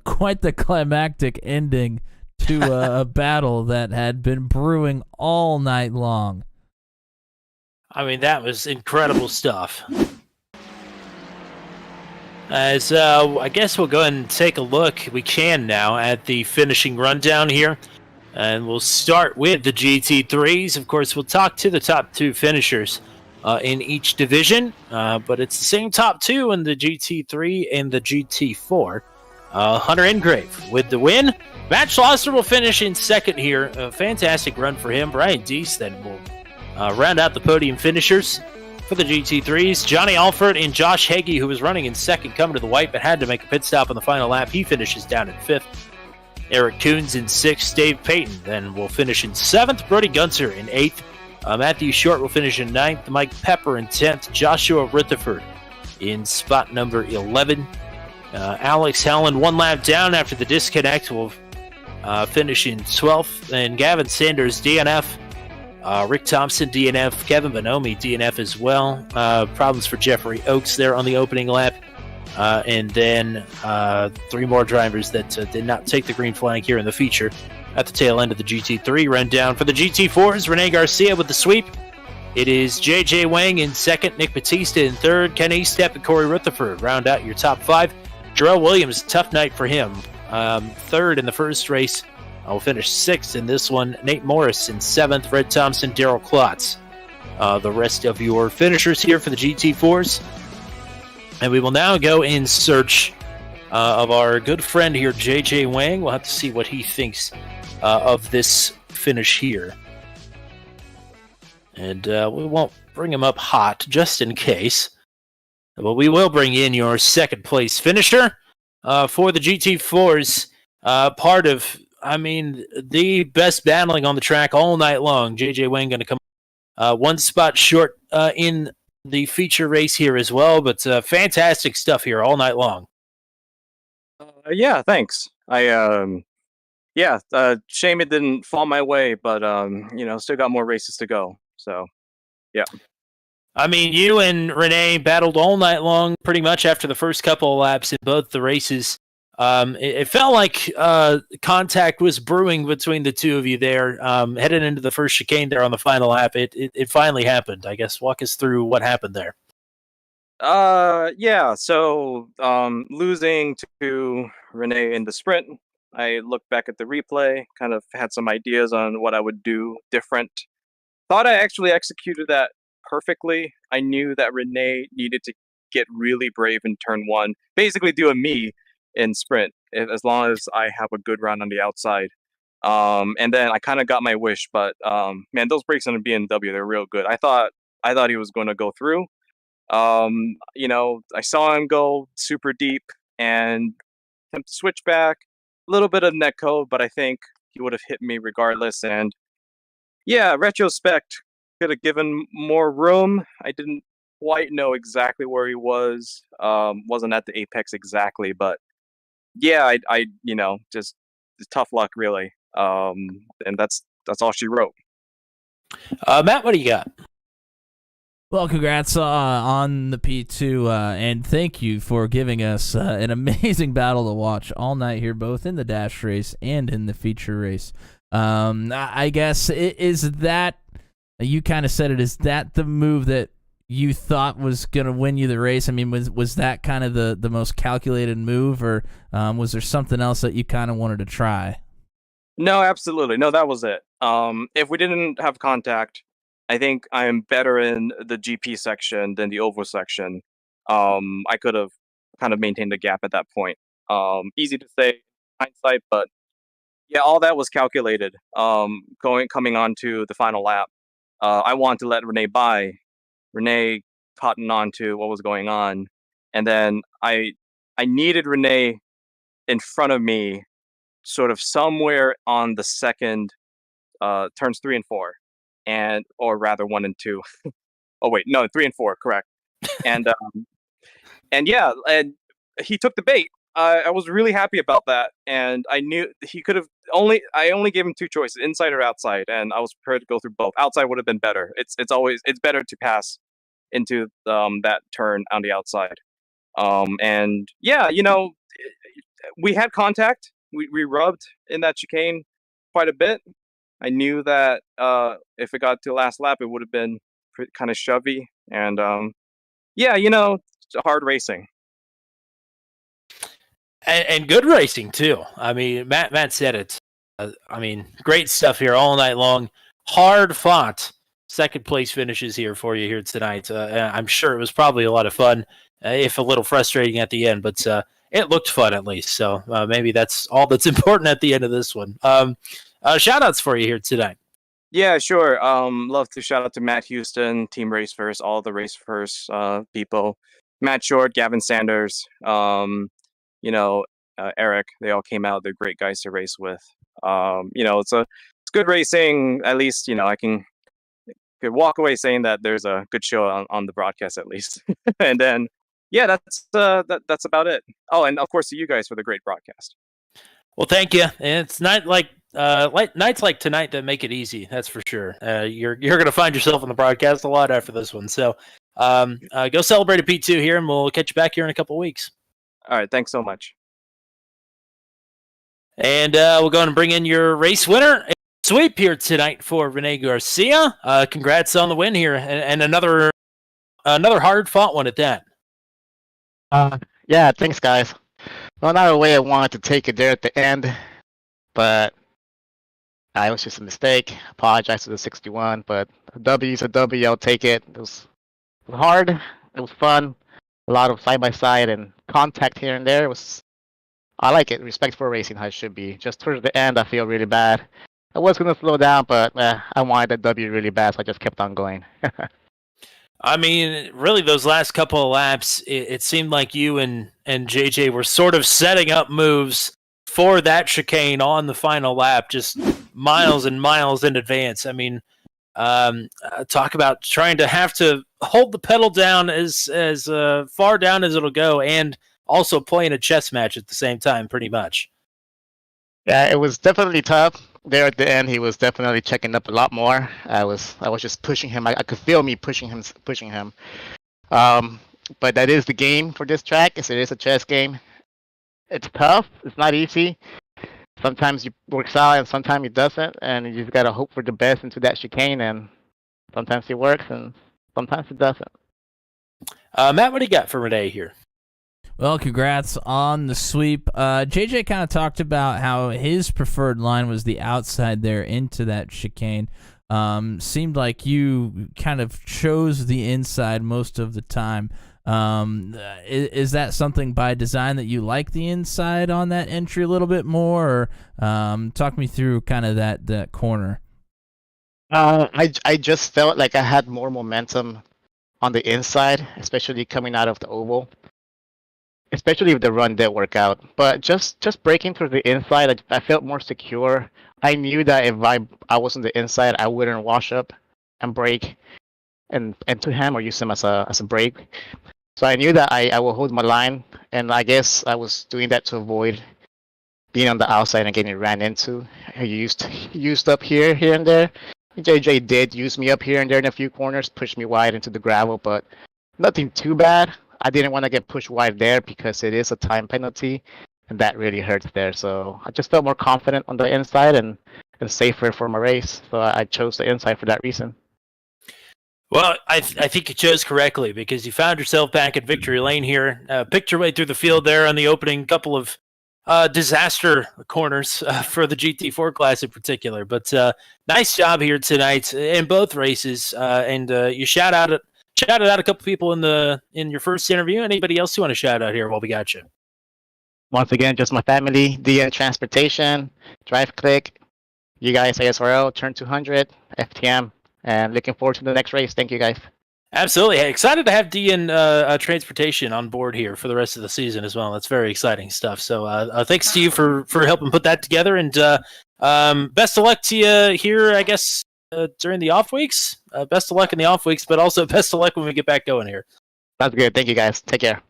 Quite the climactic ending to a battle that had been brewing all night long. I mean, that was incredible stuff. So I guess we'll go ahead and take a look, we can now, at the finishing rundown here. And we'll start with the GT3s. Of course, we'll talk to the top 2 finishers in each division. But it's the same top 2 in the GT3 and the GT4. Hunter Engrave with the win. Matt Schlosser will finish in 2nd here. A fantastic run for him. Brian Dees then will round out the podium finishers for the GT3s. Johnny Alford and Josh Hagee, who was running in 2nd, coming to the white, but had to make a pit stop on the final lap. He finishes down in 5th. Eric Coons in 6th. Dave Payton then will finish in 7th. Brody Gunter in 8th. Matthew Short will finish in 9th. Mike Pepper in 10th. Joshua Rutherford in spot number 11. Alex Helen 1 lap down after the disconnect will finish in 12th. And Gavin Sanders, DNF. Rick Thompson, DNF. Kevin Bonomi, DNF as well. Problems for Jeffrey Oakes there on the opening lap. And then 3 more drivers that did not take the green flag here in the feature at the tail end of the GT3 rundown. For the GT4s, Rene Garcia with the sweep. It is JJ Wang in second, Nick Batista in third, Ken Estep and Corey Rutherford round out your top 5. Jarrell Williams, tough night for him. Third in the first race. Will finish 6th in this one. Nate Morris in 7th, Red Thompson, Daryl Klotz. The rest of your finishers here for the GT4s. And we will now go in search of our good friend here, JJ Wang. We'll have to see what he thinks of this finish here. And we won't bring him up hot, just in case. But we will bring in your second place finisher for the GT4s. Part of, the best battling on the track all night long. JJ Wang going to come 1 spot short in the feature race here as well. But fantastic stuff here all night long. Yeah, thanks. Shame it didn't fall my way, but still got more races to go. So, yeah. You and Renee battled all night long, pretty much after the first couple of laps in both the races. It felt like contact was brewing between the two of you there, headed into the first chicane there on the final lap. It finally happened. I guess walk us through what happened there. So losing to Renee in the sprint, I looked back at the replay, kind of had some ideas on what I would do different. Thought I actually executed that perfectly. I knew that Renee needed to get really brave in turn 1, basically do a me in sprint, as long as I have a good run on the outside. And then I kind of got my wish, but man, those brakes on the BMW, they're real good. I thought he was going to go through. I saw him go super deep and attempt to switch back. A little bit of netcode, but I think he would have hit me regardless. And yeah, retrospect, could have given more room. I didn't quite know exactly where he was. Wasn't at the apex exactly, but yeah, I just tough luck really. And that's all she wrote. Matt, what do you got? Well, congrats on the P2, and thank you for giving us an amazing battle to watch all night here, both in the dash race and in the feature race. I guess, is that, you kind of said it, is that the move that you thought was going to win you the race? Was that kind of the most calculated move, or was there something else that you kind of wanted to try? No, absolutely. No, that was it. If we didn't have contact, I think I am better in the GP section than the oval section. I could have kind of maintained the gap at that point. Easy to say hindsight, but yeah, all that was calculated. Coming on to the final lap, I wanted to let Renee by. Renee cottoned on to what was going on, and then I needed Renee in front of me, sort of somewhere on the second turns 3 and 4. Or rather 1 and 2. Oh wait, no, 3 and 4, correct. And and he took the bait. I was really happy about that, and I knew he could have I only gave him 2 choices, inside or outside, and I was prepared to go through both. Outside would have been better. It's better to pass into that turn on the outside. And yeah, we had contact. We rubbed in that chicane quite a bit. I knew that if it got to the last lap, it would have been kind of shovey. And it's hard racing. And good racing, too. Matt said it. Great stuff here all night long. Hard fought second place finishes here for you here tonight. I'm sure it was probably a lot of fun, if a little frustrating at the end, but it looked fun at least. So maybe that's all that's important at the end of this one. Shout outs for you here tonight. Yeah, sure. Love to shout out to Matt Houston, Team Race First, all the Race First people. Matt Short, Gavin Sanders, Eric. They all came out. They're great guys to race with. It's good racing. At least I could walk away saying that there's a good show on the broadcast at least. And then yeah, that's about it. Oh, and of course to you guys for the great broadcast. Well, thank you. And it's not like nights like tonight that make it easy. That's for sure. You're going to find yourself on the broadcast a lot after this one. So go celebrate a P2 here, and we'll catch you back here in a couple of weeks. All right, thanks so much. And we'll go and bring in your race winner. Sweep here tonight for Rene Garcia. Congrats on the win here, and another hard-fought one at that. Yeah, thanks, guys. Well, not the way I wanted to take it there at the end, but it was just a mistake. Apologize to the 61, but a W is a W. I'll take it. It was hard. It was fun. A lot of side-by-side and contact here and there. I like it. Respect for racing, how it should be. Just towards the end, I feel really bad. I was going to slow down, but I wanted that W really bad, so I just kept on going. I mean, really, those last couple of laps, it seemed like you and JJ were sort of setting up moves for that chicane on the final lap, just miles and miles in advance. I mean, talk about trying to have to hold the pedal down as far down as it'll go, and also playing a chess match at the same time, pretty much. Yeah, it was definitely tough. There at the end, he was definitely checking up a lot more. I was just pushing him. I could feel me pushing him. But that is the game for this track. It is a chess game. It's tough. It's not easy. Sometimes it works out and sometimes it doesn't, and you just gotta hope for the best into that chicane. And sometimes it works and sometimes it doesn't. Matt, what do you got for Renee here? Well, congrats on the sweep. JJ kind of talked about how his preferred line was the outside there into that chicane. Seemed like you kind of chose the inside most of the time. Is that something by design that you like the inside on that entry a little bit more? Or talk me through kind of that corner. I just felt like I had more momentum on the inside, especially coming out of the oval. Especially if the run did work out. But just breaking through the inside, I felt more secure. I knew that if I was on the inside, I wouldn't wash up and brake and to him or use him as a brake. So I knew that I will hold my line, and I guess I was doing that to avoid being on the outside and getting ran into. I used up here and there. JJ did use me up here and there in a few corners, pushed me wide into the gravel, but nothing too bad. I didn't want to get pushed wide there because it is a time penalty, and that really hurts there. So I just felt more confident on the inside and safer for my race. So I chose the inside for that reason. Well, I think you chose correctly because you found yourself back at victory lane here. Picked your way through the field there on the opening couple of disaster corners for the GT4 class in particular. But nice job here tonight in both races. And you shouted out a couple people in your first interview. Anybody else you want to shout out here while we got you? Once again, just my family, DN Transportation, Drive Click, you guys, ASRL, Turn 200, FTM, and looking forward to the next race. Thank you, guys. Absolutely. Hey, excited to have DN Transportation on board here for the rest of the season as well. That's very exciting stuff. So thanks to you for helping put that together. And best of luck to you here, I guess, during the off weeks. Best of luck in the off weeks, but also best of luck when we get back going here. Sounds good. Thank you, guys. Take care.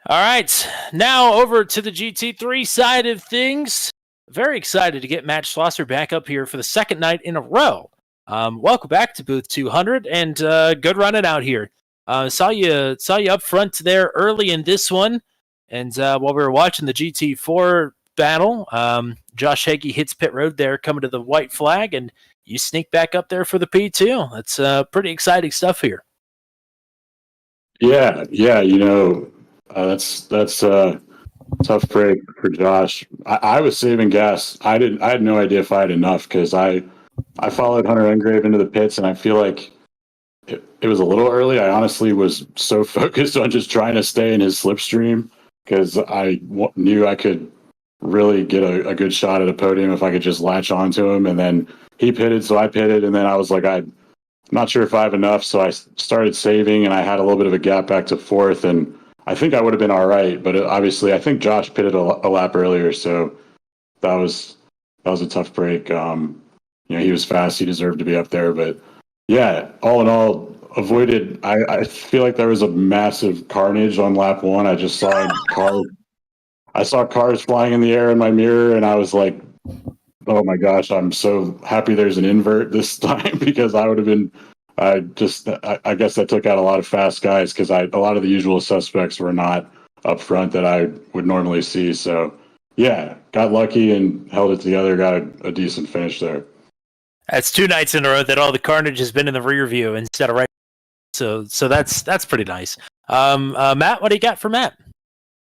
All right. Now over to the GT3 side of things. Very excited to get Matt Schlosser back up here for the second night in a row. Welcome back to booth 200, and good running out here. Saw you up front there early in this one, and while we were watching the GT4 battle, Josh Hagee hits pit road there, coming to the white flag, and you sneak back up there for the P2. That's pretty exciting stuff here. Yeah, that's a tough break for Josh. I was saving gas. I had no idea if I had enough because I followed Hunter Engrave into the pits, and I feel like it was a little early. I honestly was so focused on just trying to stay in his slipstream because I knew I could really get a good shot at a podium if I could just latch onto him. And then he pitted, so I pitted, and then I was like, I'm not sure if I have enough, so I started saving, and I had a little bit of a gap back to fourth, and I think I would have been all right. But obviously, I think Josh pitted a lap earlier, so that was a tough break. He was fast. He deserved to be up there. But yeah, all in all, avoided. I feel like there was a massive carnage on lap 1. I just saw cars. I saw cars flying in the air in my mirror, and I was like, "Oh my gosh, I'm so happy there's an invert this time," because I would have been. I guess I took out a lot of fast guys because a lot of the usual suspects were not up front that I would normally see. So yeah, got lucky and held it together. Got a decent finish there. That's 2 nights in a row that all the carnage has been in the rear view instead of right. So that's pretty nice. Matt, what do you got for Matt?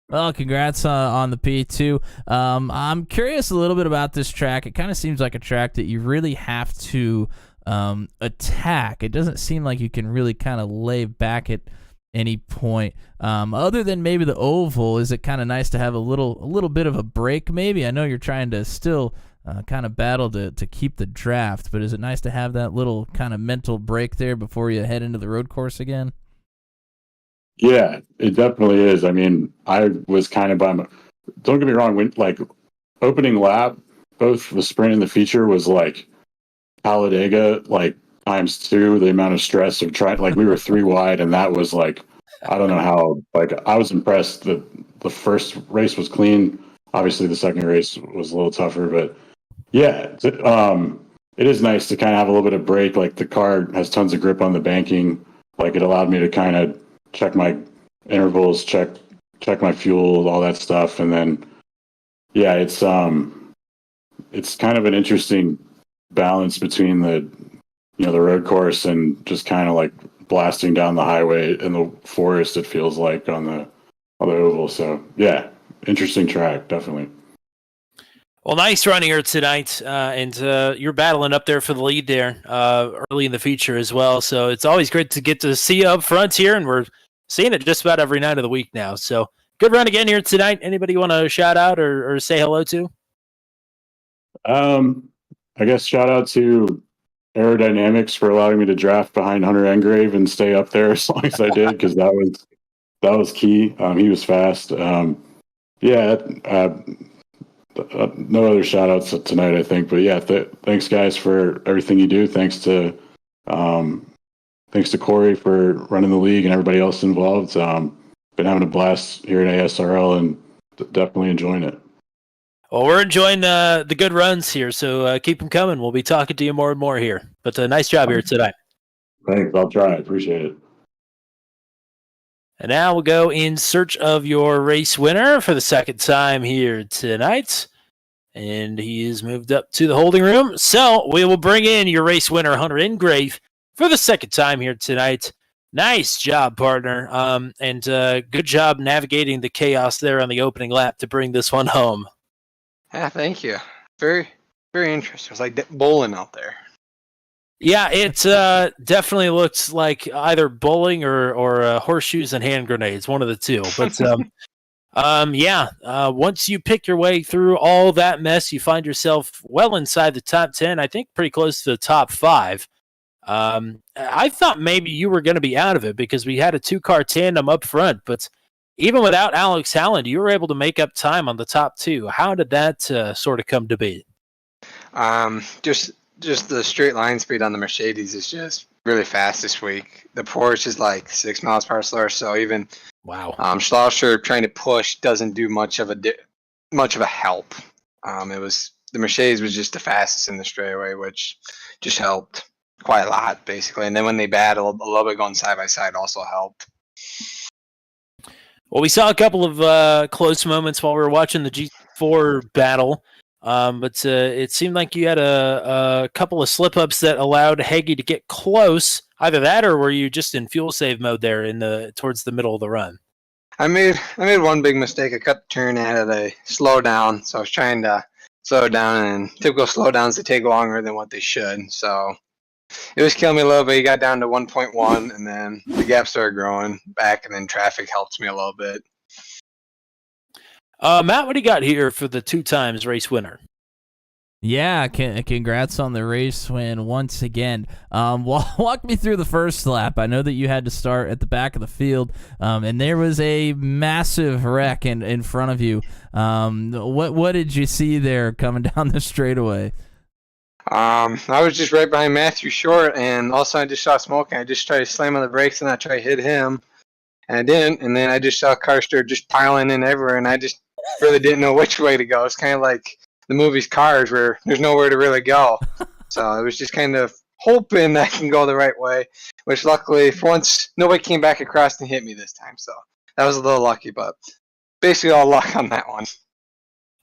Well, congrats on the P2. I'm curious a little bit about this track. It kind of seems like a track that you really have to attack. It doesn't seem like you can really kind of lay back at any point. Other than maybe the oval, is it kind of nice to have a little bit of a break maybe? I know you're trying to still kind of battle to keep the draft, but is it nice to have that little kind of mental break there before you head into the road course again? Yeah, it definitely is. I mean, I was kind of don't get me wrong, when like opening lap, both the sprint and the feature was like Talladega, like ×2 the amount of stress of trying. Like we were 3 wide, and that was like, I don't know how. Like I was impressed that the first race was clean. Obviously, the second race was a little tougher, but yeah, it is nice to kind of have a little bit of break. Like the car has tons of grip on the banking. Like it allowed me to kind of check my intervals, check my fuel, all that stuff, and then yeah, it's kind of an interesting balance between the road course and just kind of like blasting down the highway in the forest. It feels like on the oval. So yeah, interesting track, definitely. Well, nice run here tonight, and you're battling up there for the lead there early in the feature as well. So it's always great to get to see you up front here, and we're seeing it just about every night of the week now. So good run again here tonight. Anybody you want to shout out or say hello to? I guess shout out to Aerodynamics for allowing me to draft behind Hunter Engrave and stay up there as long as I did, because that was key. He was fast. No other shout outs tonight, I think, but yeah, thanks guys for everything you do. Thanks to Corey for running the league and everybody else involved. Been having a blast here at ASRL and definitely enjoying it. Well, we're enjoying the good runs here, so keep them coming. We'll be talking to you more and more here. But nice job here tonight. Thanks. I'll try. I appreciate it. And now we'll go in search of your race winner for the second time here tonight. And he is moved up to the holding room. So we will bring in your race winner, Hunter Engrave, for the second time here tonight. Nice job, partner. And good job navigating the chaos there on the opening lap to bring this one home. Yeah, thank you. Very, very interesting. It was like bowling out there. Yeah, it definitely looks like either bowling or horseshoes and hand grenades, one of the two. But once you pick your way through all that mess, you find yourself well inside the top 10. I think pretty close to the top 5. I thought maybe you were going to be out of it because we had a 2-car tandem up front, but even without Alex Howland, you were able to make up time on the top 2. How did that sort of come to be? Just the straight line speed on the Mercedes is just really fast this week. The Porsche is like 6 miles per hour slower, so even Schlosser trying to push doesn't do much of a help. The Mercedes was just the fastest in the straightaway, which just helped quite a lot basically. And then when they battled, a little bit going side by side also helped. Well, we saw a couple of close moments while we were watching the G4 battle. But it seemed like you had a couple of slip-ups that allowed Heggie to get close. Either that, or were you just in fuel save mode there towards the middle of the run? I made one big mistake. I cut the turn out of the slow down, so I was trying to slow down, and typical slowdowns, they take longer than what they should. So it was killing me a little bit. You got down to 1.1, and then the gap started growing back, and then traffic helped me a little bit. Matt, what do you got here for the 2 times race winner? Yeah, congrats on the race win once again. Walk me through the first lap. I know that you had to start at the back of the field, and there was a massive wreck in front of you. What did you see there coming down the straightaway? I was just right behind Matthew Short, and all of a sudden I just saw smoke, and I just tried to slam on the brakes, and I tried to hit him, and I didn't, and then I just saw cars start just piling in everywhere, and I just really didn't know which way to go. It's kind of like the movie's Cars, where there's nowhere to really go. So I was just kind of hoping that I can go the right way, which luckily, for once, nobody came back across and hit me this time, so that was a little lucky, but basically all luck on that one.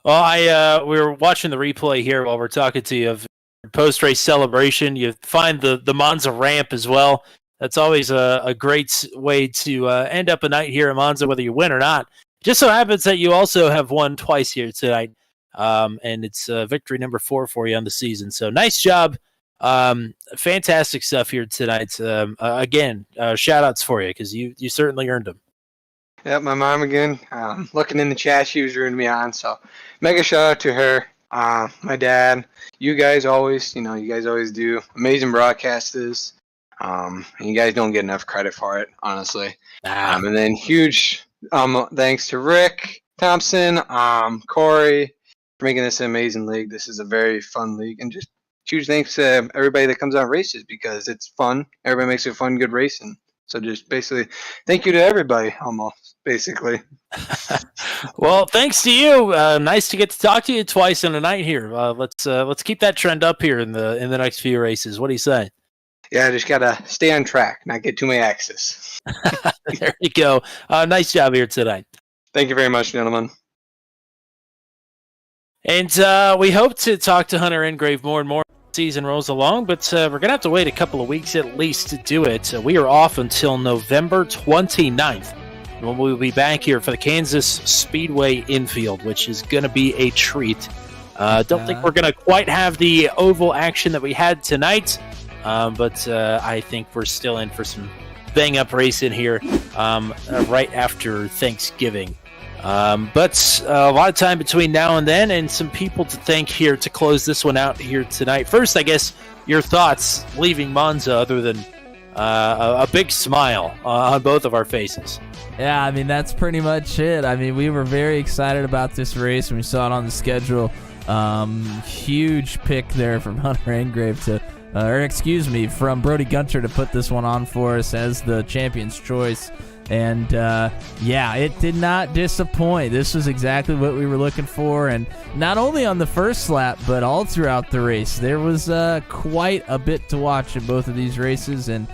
Well, we were watching the replay here while we're talking to you of post-race celebration. You find the Monza ramp as well. That's always a great way to end up a night here in Monza, whether you win or not. Just so happens that you also have won twice here tonight, and it's victory number 4 for you on the season. So nice job. Fantastic stuff here tonight. Again, shout-outs for you because you certainly earned them. Yep, my mom again. Looking in the chat, she was rooting me on. So, mega shout out to her. My dad. You guys always, you guys always do amazing broadcasters. And you guys don't get enough credit for it, honestly. And then huge thanks to Rick Thompson, Corey, for making this an amazing league. This is a very fun league, and just huge thanks to everybody that comes on races because it's fun. Everybody makes it fun, good racing. So just basically, thank you to everybody, almost, basically. Well, thanks to you. Nice to get to talk to you twice in a night here. Let's keep that trend up here in the next few races. What do you say? Yeah, I just gotta stay on track, not get too many axes. There you go. Nice job here tonight. Thank you very much, gentlemen. And we hope to talk to Hunter Engrave more and more as the season rolls along, but we're going to have to wait a couple of weeks at least to do it. We are off until November 29th, when we'll be back here for the Kansas Speedway infield, which is going to be a treat. Don't think we're going to quite have the oval action that we had tonight, but I think we're still in for some bang-up racing here right after Thanksgiving. But a lot of time between now and then, and some people to thank here to close this one out here tonight. First, I guess, your thoughts leaving Monza other than a big smile on both of our faces. Yeah, I mean, that's pretty much it. I mean, we were very excited about this race when we saw it on the schedule. Huge pick there from Hunter Engrave from Brody Gunter to put this one on for us as the champion's choice. And, it did not disappoint. This was exactly what we were looking for. And not only on the first lap, but all throughout the race. There was quite a bit to watch in both of these races. And,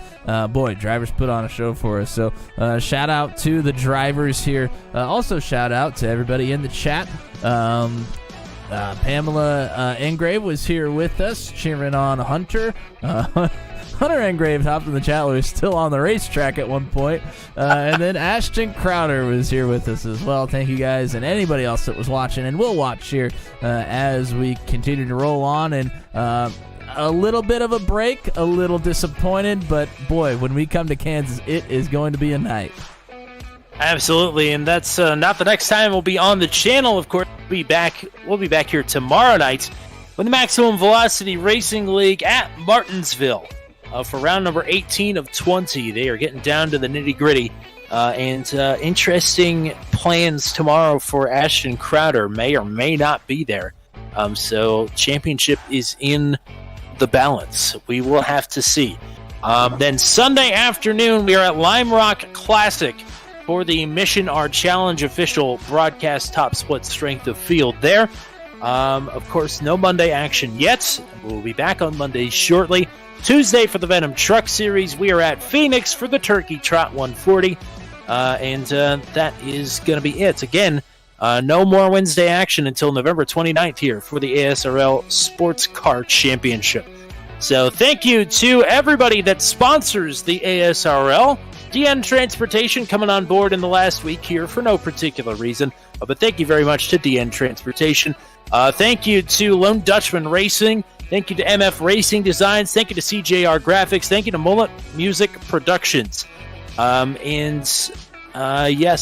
drivers put on a show for us. So, shout out to the drivers here. Also, shout out to everybody in the chat. Pamela Engrave was here with us, cheering on Hunter. Hunter Engrave hopped in the chat. We were still on the racetrack at one point. And then Ashton Crowder was here with us as well. Thank you guys and anybody else that was watching and will watch here as we continue to roll on. And a little bit of a break, a little disappointed, but boy, when we come to Kansas, it is going to be a night. Absolutely, and that's not the next time we'll be on the channel. Of course, we'll be back here tomorrow night with the Maximum Velocity Racing League at Martinsville for round number 18 of 20. They are getting down to the nitty-gritty, and interesting plans tomorrow for Ashton Crowder. May or may not be there. So championship is in the balance. We will have to see. Then Sunday afternoon, we are at Lime Rock Classic for the Mission R Challenge official broadcast top split strength of field there. Of course, no Monday action yet. We'll be back on Monday shortly. Tuesday for the Venom Truck Series, we are at Phoenix for the Turkey Trot 140. And that is going to be it. Again, no more Wednesday action until November 29th here for the ASRL Sports Car Championship. So thank you to everybody that sponsors the ASRL. DN Transportation coming on board in the last week here for no particular reason. But thank you very much to DN Transportation. Thank you to Lone Dutchman Racing. Thank you to MF Racing Designs. Thank you to CJR Graphics. Thank you to Mullet Music Productions. Yes,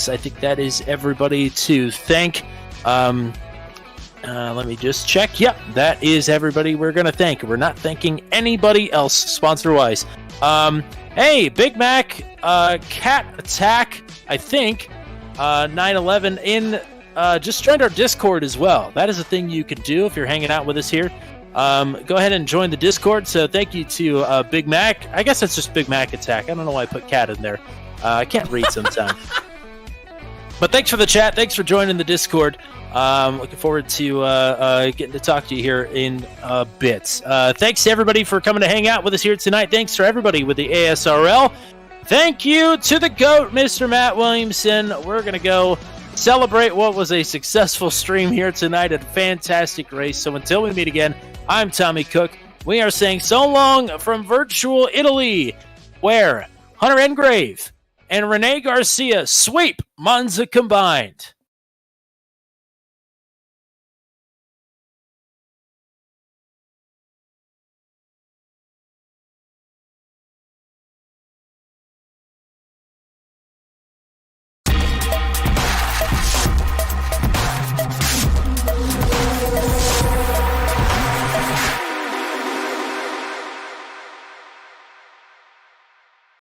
I think that is everybody to thank. Let me just check. Yep, that is everybody we're going to thank. We're not thanking anybody else sponsor-wise. Hey, Big Mac, Cat Attack, I think, 911 in, just joined our Discord as well. That is a thing you can do if you're hanging out with us here. Go ahead and join the Discord. So thank you to Big Mac. I guess that's just Big Mac Attack. I don't know why I put Cat in there. I can't read sometimes. But thanks for the chat. Thanks for joining the Discord. Looking forward to getting to talk to you here in a bit. Thanks to everybody for coming to hang out with us here tonight. Thanks for everybody with the ASRL. Thank you to the GOAT, Mr. Matt Williamson. We're going to go celebrate what was a successful stream here tonight, a fantastic race. So until we meet again, I'm Tommy Cook. We are saying so long from virtual Italy, where Hunter Engrave and Renee Garcia sweep Monza combined.